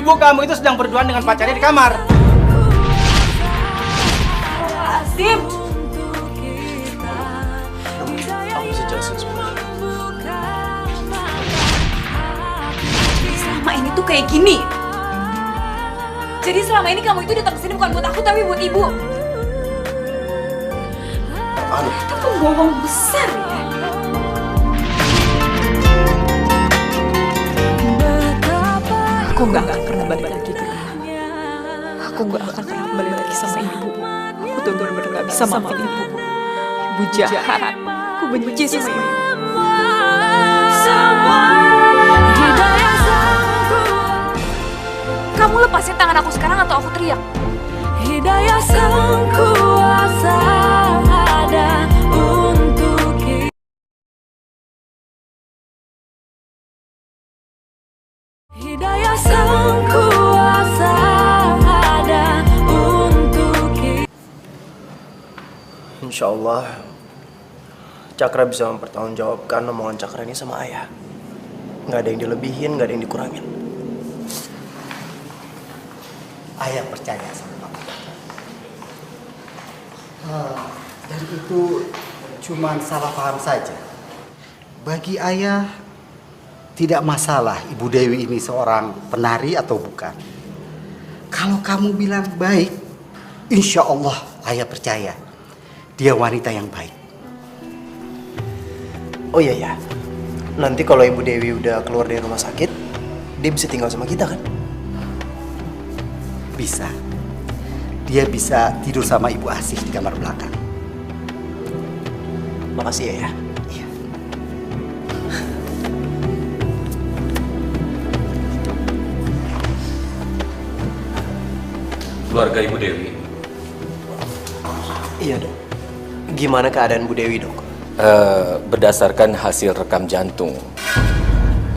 J: ibu kamu itu sedang berduaan dengan pacarnya di kamar.
B: Azim.
D: Aku bisa jelasin semuanya.
G: Selama ini tuh kayak gini. Jadi selama ini kamu itu datang ke sini bukan buat aku tapi buat ibu.
D: Anu,
G: Itu tuh bohong besar ya. Aku nggak akan pernah balik lagi ke rumah. Aku nggak akan pernah balik lagi sama ibu. Aku tuh bener-bener nggak bisa maafin ibu. Ibu jahat. Aku benci sama ibu. Kamu lepasin tangan aku sekarang atau aku teriak?
I: Hidayah sang kuasa ada untuk kita. Hidayah sang kuasa ada untuk kita.
D: insya Allah Cakra bisa mempertanggungjawabkan omongan Cakra ini sama ayah. Nggak ada yang dilebihin, nggak ada yang dikurangin.
K: Ayah percaya sama Papa. Dan itu cuma salah paham saja. Bagi ayah tidak masalah Ibu Dewi ini seorang penari atau bukan. Kalau kamu bilang baik, insya Allah ayah percaya dia wanita yang baik.
D: Oh iya ya, nanti kalau Ibu Dewi udah keluar dari rumah sakit, dia bisa tinggal sama kita kan?
K: Bisa. Dia bisa tidur sama Ibu Asih di kamar belakang.
D: Makasih ya.
K: Iya.
F: Keluarga Ibu Dewi.
D: Iya dok. Gimana keadaan Bu Dewi dok?
F: Berdasarkan hasil rekam jantung,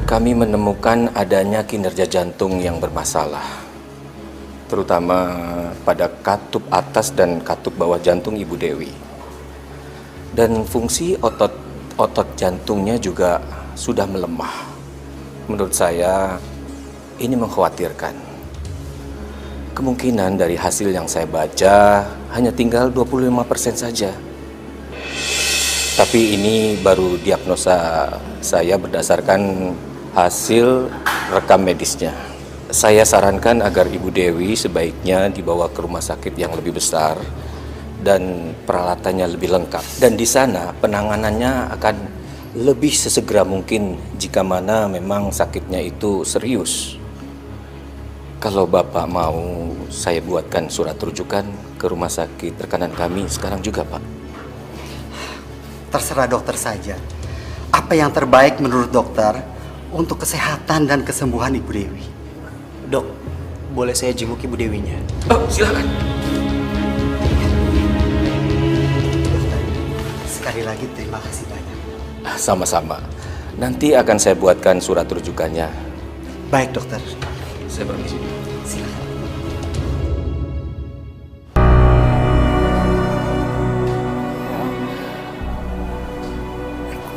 F: kami menemukan adanya kinerja jantung yang bermasalah, terutama pada katup atas dan katup bawah jantung Ibu Dewi. Dan fungsi otot jantungnya juga sudah melemah. Menurut saya, ini mengkhawatirkan. Kemungkinan dari hasil yang saya baca hanya tinggal 25% saja. Tapi ini baru diagnosa saya berdasarkan hasil rekam medisnya. Saya sarankan agar Ibu Dewi sebaiknya dibawa ke rumah sakit yang lebih besar dan peralatannya lebih lengkap. Dan di sana penanganannya akan lebih sesegera mungkin jika mana memang sakitnya itu serius. Kalau Bapak mau, saya buatkan surat rujukan ke rumah sakit rekanan kami sekarang juga, Pak.
K: Terserah dokter saja. Apa yang terbaik menurut dokter untuk kesehatan dan kesembuhan Ibu Dewi?
D: Dok, boleh saya jenguk Ibu Dewinya?
F: Oh, silakan.
K: Sekali lagi terima kasih banyak.
F: Sama-sama. Nanti akan saya buatkan surat rujukannya.
K: Baik dokter.
F: Saya permisi.
K: Silakan.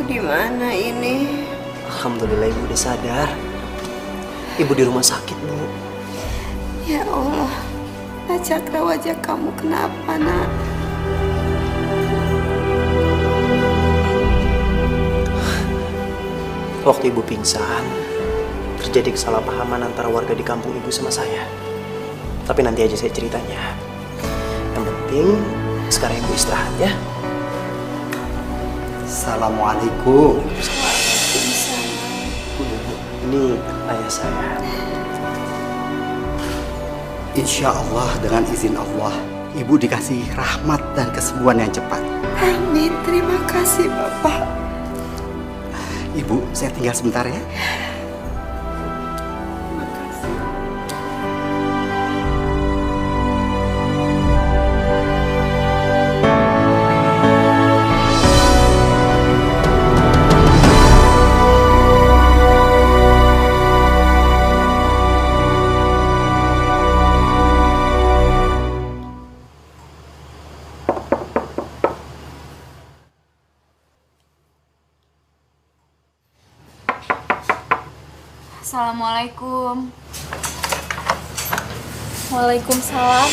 B: Di mana ini?
D: Alhamdulillah Ibu udah sadar. Ibu di rumah sakit, Bu.
B: Ya Allah, Nak Cakra, wajah kamu kenapa, Nak?
D: Waktu Ibu pingsan, terjadi kesalahpahaman antara warga di kampung Ibu sama saya. Tapi nanti aja saya ceritanya. Yang penting, sekarang Ibu istirahat ya.
K: Assalamualaikum.
D: Ini ayah saya.
K: Insya Allah dengan izin Allah, Ibu dikasih rahmat dan kesembuhan yang cepat.
B: Amin, terima kasih Bapak.
K: Ibu, saya tinggal sebentar ya.
G: Assalamualaikum. Waalaikumsalam.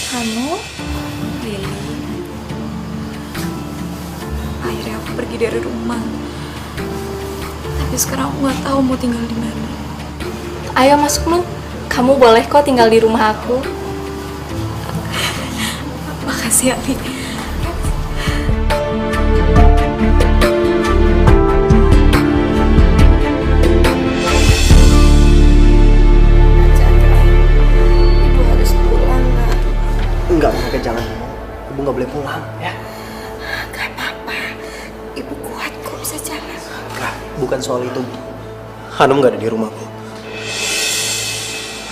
G: Hanu, Lili. Akhirnya aku pergi dari rumah. Tapi sekarang aku nggak tahu mau tinggal di mana.
L: Ayo masuk lu. Kamu boleh kok tinggal di rumah aku.
G: Makasih ya, Li.
D: Enggak, mereka jangan. Ibu nggak boleh pulang, ya.
B: Gak apa-apa. Ibu kuat kok bisa jalan.
D: Enggak, bukan soal itu, Bu. Hanum nggak ada di rumah, Bu.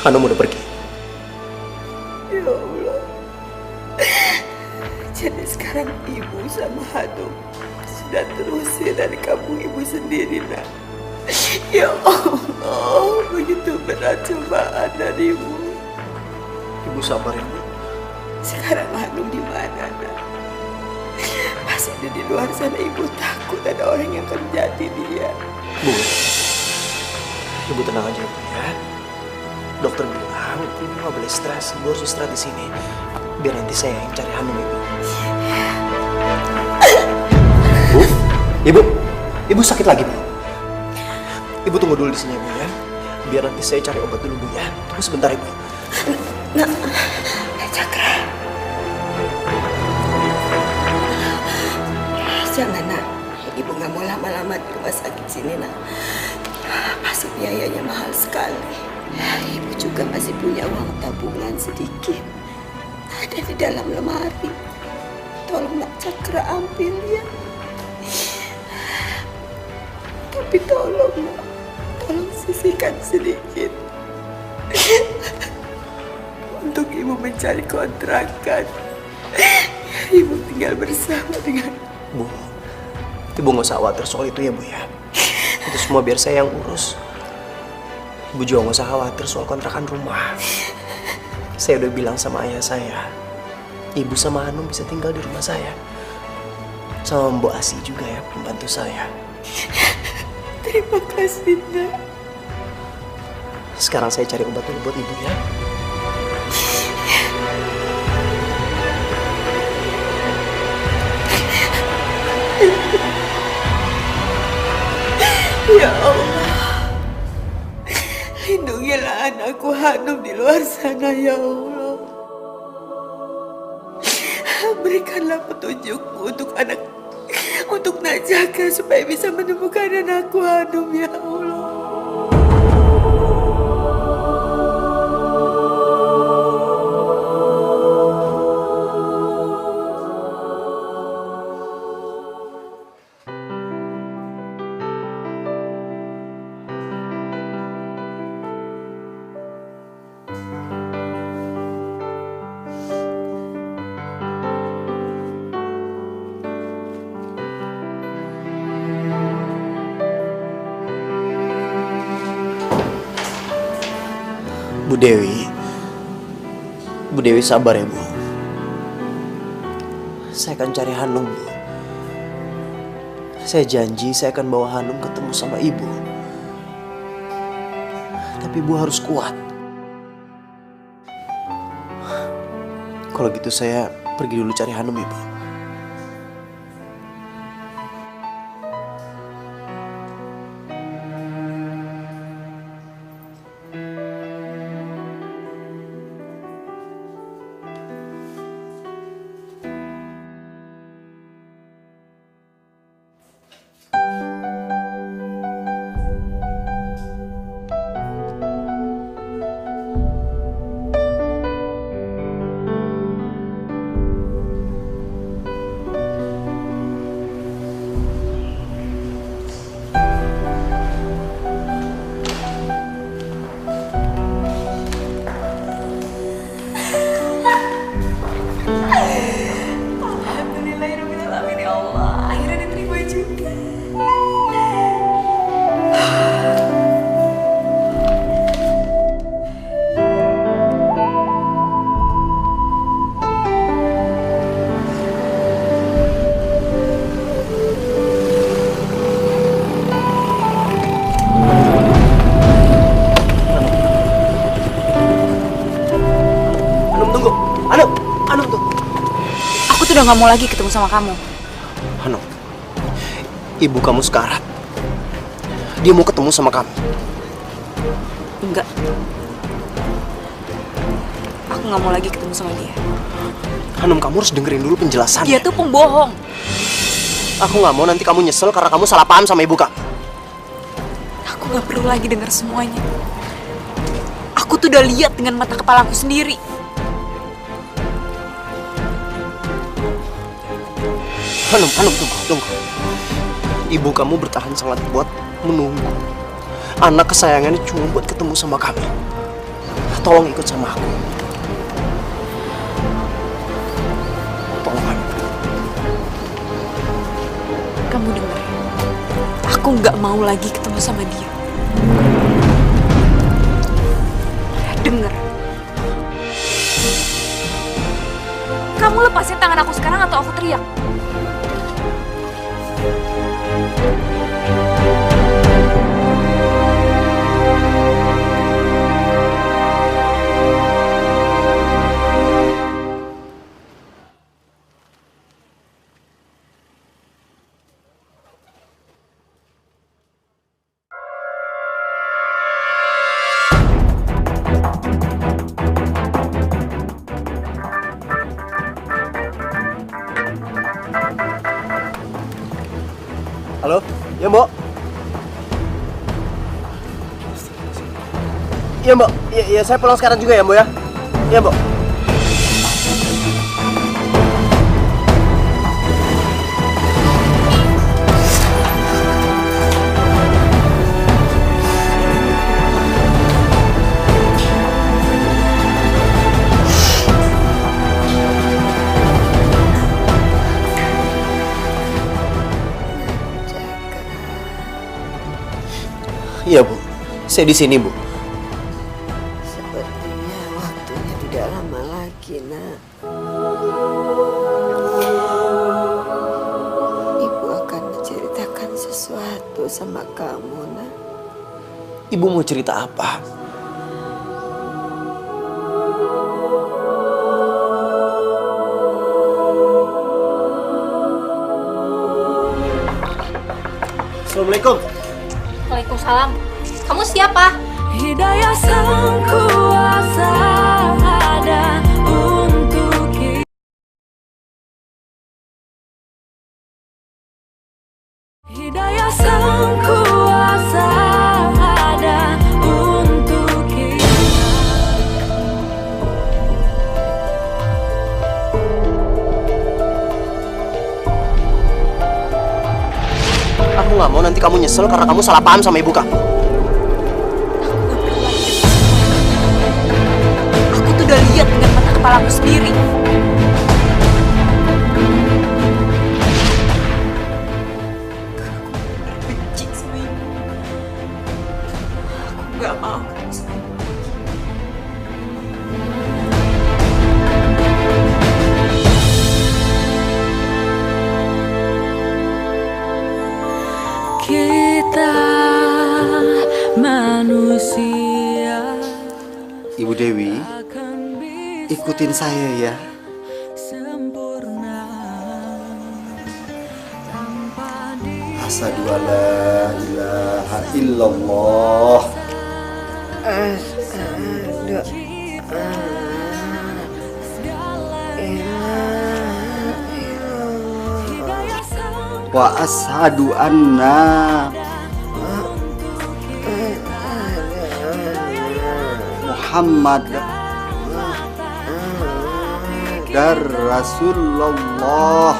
D: Hanum udah pergi.
B: Ya Allah. Jadi sekarang ibu sama Hanum sudah terusir dari kampung ibu sendiri, nak. Ya Allah, begitu berat cobaan darimu.
D: Ibu sabar ya, Bu.
B: Sekarang Hanum di mana, nak? Pasti ada di luar sana. Ibu takut ada orang yang akan jadi dia.
D: Bu, Ibu tenang aja, Bu, ya. Dokter bilang Ibu nggak boleh stres. Ibu harus istirahat di sini. Biar nanti saya yang cari Hanum, Ibu. Bu, Ibu sakit lagi, Bu. Ibu tunggu dulu di sini, Bu, ya. Biar nanti saya cari obat dulu, Bu, ya. Tunggu sebentar, Ibu.
B: Nak, Cakra. Jangan, nak. Ibu nggak mau lama-lama di rumah sakit sini, nak. Pasti biayanya mahal sekali. Ibu juga masih punya uang tabungan sedikit. Ada di dalam lemari. Tolong Nak Cakra ambil, ya. Tapi tolong, Nak. Tolong sisihkan sedikit. Untuk ibu mencari kontrakan. Ibu tinggal bersama dengan...
D: Bu, Ibu nggak usah khawatir soal itu ya, Bu, ya. Itu semua biar saya yang urus. Ibu juga nggak usah khawatir soal kontrakan rumah. Saya udah bilang sama ayah saya, Ibu sama Hanum bisa tinggal di rumah saya. Sama Mbak Asi juga ya, pembantu saya.
B: Terima kasih, Nak.
D: Sekarang saya cari obat dulu buat Ibu, ya.
B: Ya Allah, lindungilah anakku Hanum di luar sana, ya Allah. Berikanlah petunjukmu untuk Nak Cakra supaya bisa menemukan anakku Hanum, ya Allah.
D: Bu Dewi sabar ya, Bu. Saya akan cari Hanum, Bu. Saya janji saya akan bawa Hanum ketemu sama Ibu. Tapi Ibu harus kuat. Kalau gitu saya pergi dulu cari Hanum, Ibu.
G: udah gak mau lagi ketemu sama kamu.
D: Hanum, ibu kamu sekarat. Dia mau ketemu sama kamu.
G: Enggak. Aku gak mau lagi ketemu sama dia.
D: Hanum, kamu harus dengerin dulu penjelasannya.
G: Dia tuh pembohong.
D: Aku gak mau nanti kamu nyesel karena kamu salah paham sama ibu kamu.
G: Aku gak perlu lagi dengar semuanya. Aku tuh udah lihat dengan mata kepalaku sendiri.
D: Hanum, tunggu. Ibu kamu bertahan sangat kuat menunggu anak kesayangannya cuma buat ketemu sama kami. Tolong ikut sama aku. Tolong, Hanum.
G: Kamu dengar ya? Aku nggak mau lagi ketemu sama dia. Dengar. Kamu lepasin tangan aku sekarang atau aku teriak.
D: Halo, ya Mbok? Iya Mbok, ya saya pulang sekarang juga ya Mbok ya? Iya Mbok. Iya Bu, saya di sini Bu.
B: Sepertinya waktunya tidak lama lagi, Nak. Ibu akan menceritakan sesuatu sama kamu, Nak.
D: Ibu mau cerita apa? Assalamualaikum.
C: Waalaikumsalam. Kamu siapa?
I: Hidayah sang kuasa ada untuk kita. Hidayah sang kuasa ada untuk kita.
D: Aku nggak mau nanti kamu nyesel karena kamu salah paham sama ibu kamu.
G: Aku tuh udah lihat dengan mata kepalaku sendiri. Aku benci sama ibu. Aku nggak mau ketemu sama ibu.
I: Kita manusia.
K: Ibu Dewi, ikutin saya ya. Asyhadu an la ilaha illallah. Wa asyhadu anna Muhammad dar Rasulullah.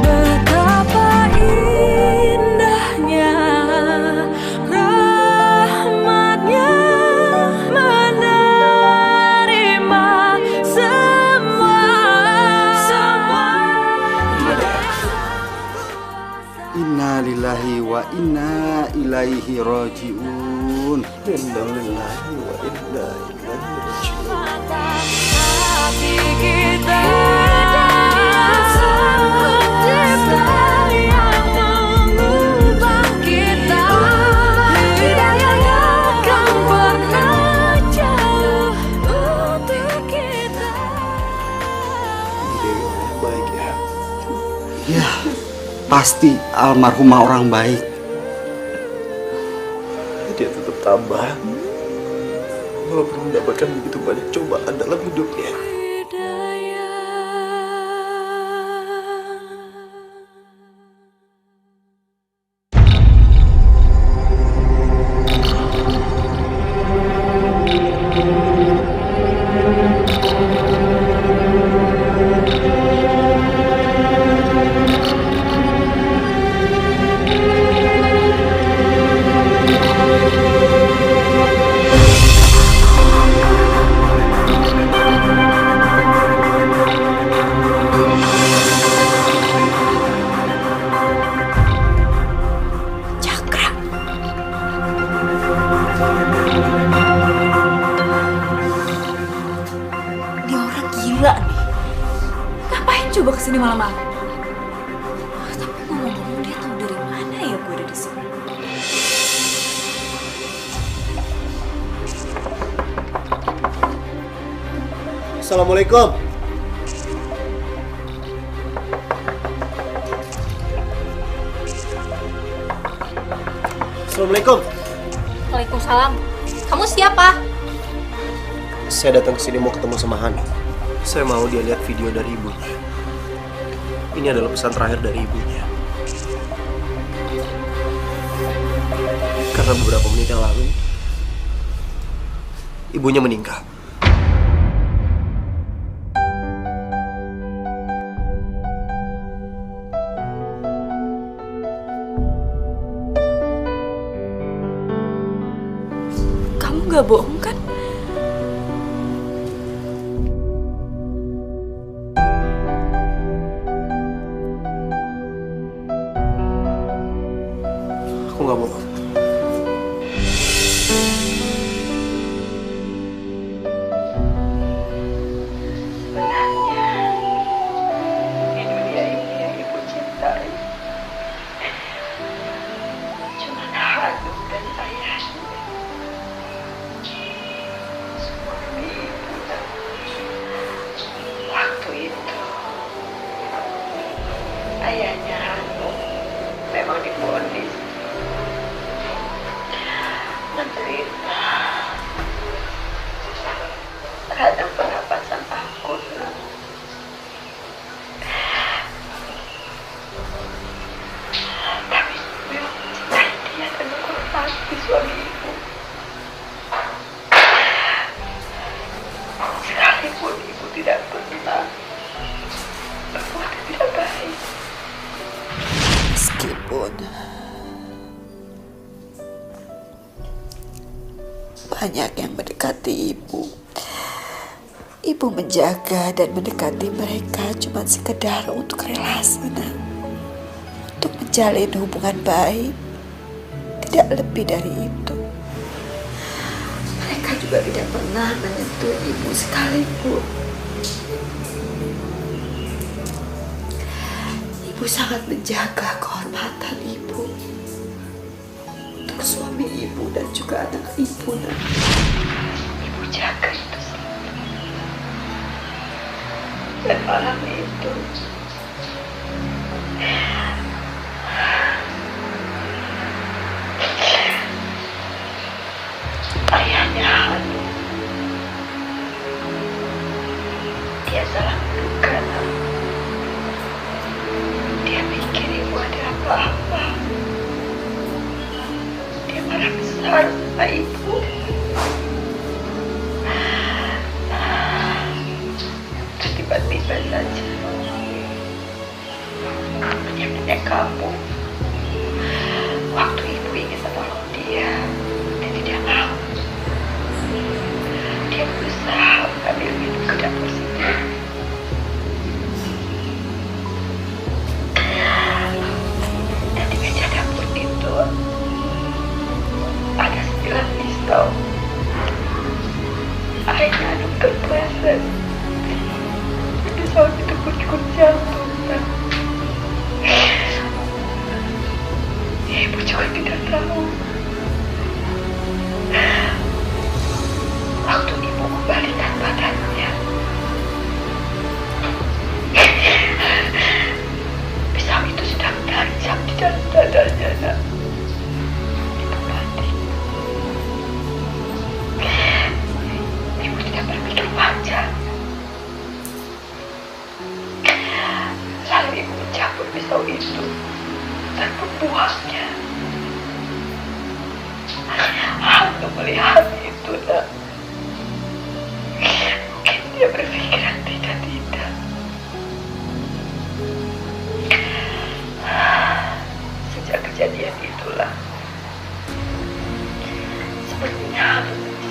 I: Betapa indahnya rahmatnya menerima semua.
K: Inna lillahi wa inna ilaihi rajiun.
D: Inna lillahi wa inna ilaihi rajiun.
I: Hati kita sang pencipta yang
K: Ya, pasti almarhumah orang baik.
D: Dia tetap tabah, walaupun mendapatkan begitu banyak cobaan dalam hidupnya.
G: Gila nih. Ngapain coba kesini malam-malam? Tapi ngomong-ngomong dia tahu dari mana ya gue ada di sini?
D: Assalamualaikum. Assalamualaikum.
L: Waalaikumsalam. Kamu siapa?
D: Saya datang ke sini mau ketemu sama Hani. Saya mau dia lihat video dari ibunya. Ini adalah pesan terakhir dari ibunya. Karena beberapa menit yang lalu, ibunya meninggal.
G: Kamu gak bohong kan?
D: Aku gak bohong.
B: Di dunia ini yang ibu cintai cuma Hanum dan ayahnya. Suami ibu dan waktu itu ayahnya Hanum memang divonis menderita radang pernapasan akut. Tapi memang mencintai dia dan menghormati suami ibu. Sekalipun ibu tidak pernah berbuat yang tidak baik. Meskipun banyak yang mendekati ibu, ibu menjaga dan mendekati mereka cuma sekedar untuk relasi, untuk menjalin hubungan baik, tidak lebih dari itu. Mereka juga tidak pernah menyentuh ibu sekalipun. Ibu sangat menjaga kehormatan ibu untuk suami ibu dan juga anak ibu. Ibu jaga itu selalu. Dan malam itu ayahnya Hanum, dia salah menduga. Dia pikir ibu ada apa-apa. Dia marah besar sama ibu. Terus tiba-tiba saja dia pindah kampung. Waktu ibu ingin menolong dia, dia tidak mau. Dia berusaha mengambil minum ke dapur situ. Dan di meja dapur itu ada 9 pistol. Ayahnya Hanum terpleset. Pisau itu pun ikut jatuh. pisau itu dan membuangnya. Hantu melihat itu, nak. Mungkin dia berpikiran tidak. Sejak kejadian itulah, sepertinya Hantu benci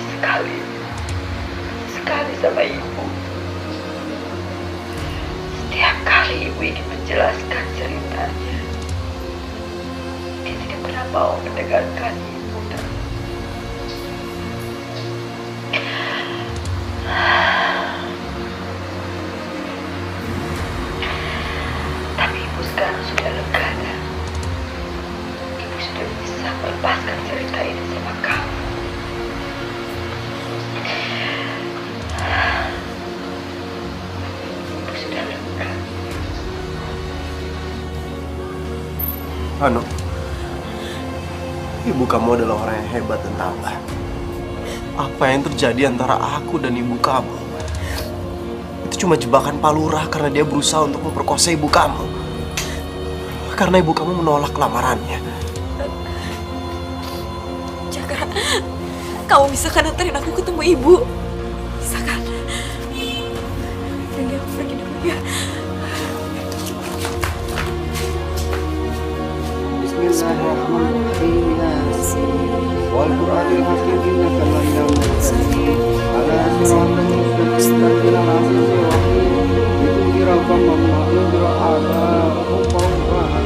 B: sekali sama ibu. Setiap kali ibu ingin menjelaskan ceritanya, dia tidak pernah mau mendengarkan ibu. Tapi ibu sekarang sudah lega, dan ibu sudah bisa melepaskan cerita ini sama kamu. Ibu sudah lega.
D: Anu, ibu kamu adalah orang yang hebat dan tabah. Apa yang terjadi antara aku dan ibu kamu itu cuma jebakan Pak Lurah karena dia berusaha untuk memperkosa ibu kamu. Karena ibu kamu menolak lamarannya.
G: Jaka, kamu bisa kan anterin aku ketemu ibu? Bisa kan? Jadi aku pergi dulu ya.
K: Bismillahirrahmanirrahim. Wal Qur'anil Hakim innaka laminal mursalin ala siratal mustaqim itu rabbam ma'lura ala qawlan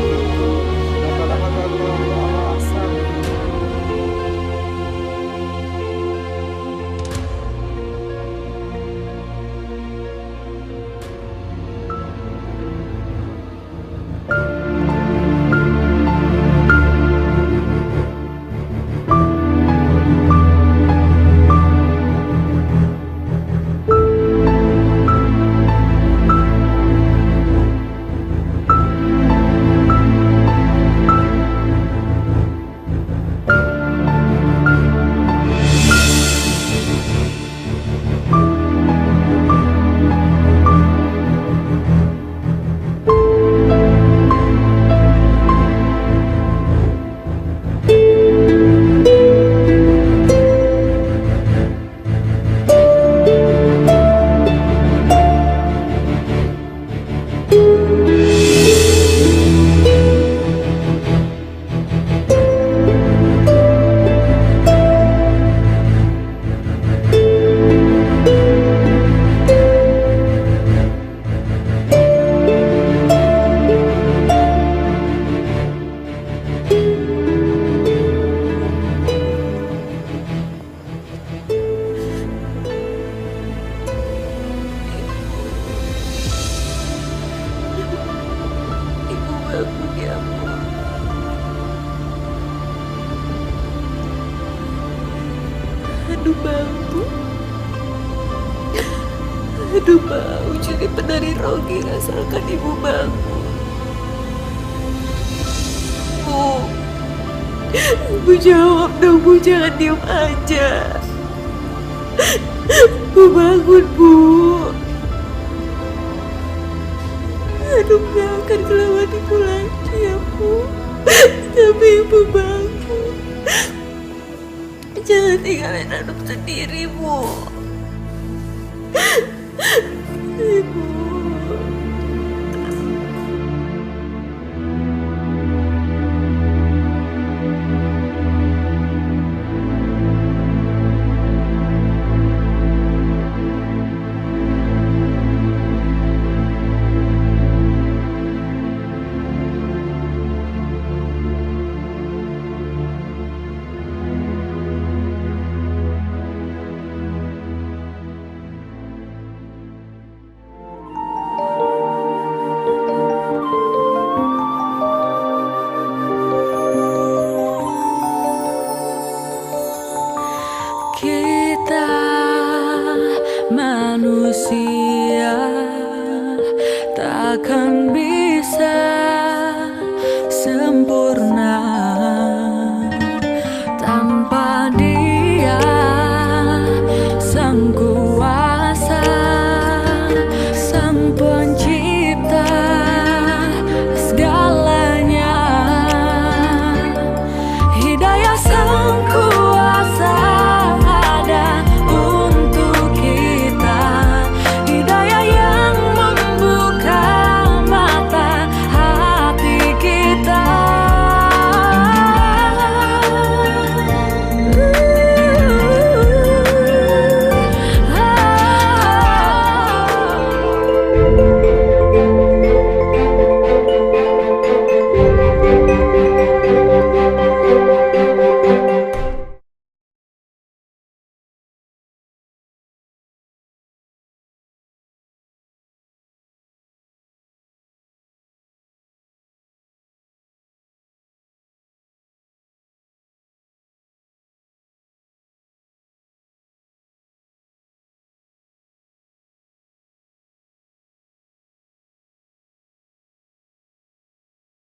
B: Aduh bau. Aduh bau jadi penari rogi asalkan ibu bangun. Bu jawab dong, Bu, jangan diem aja. Bu bangun, Bu. Aduh gak akan kelewat ibu lagi ya, Bu. Tapi ibu bangun. Jangan tinggalin anak sendiri, Bu. Ibu.
I: Manusia takkan bisa sempurna.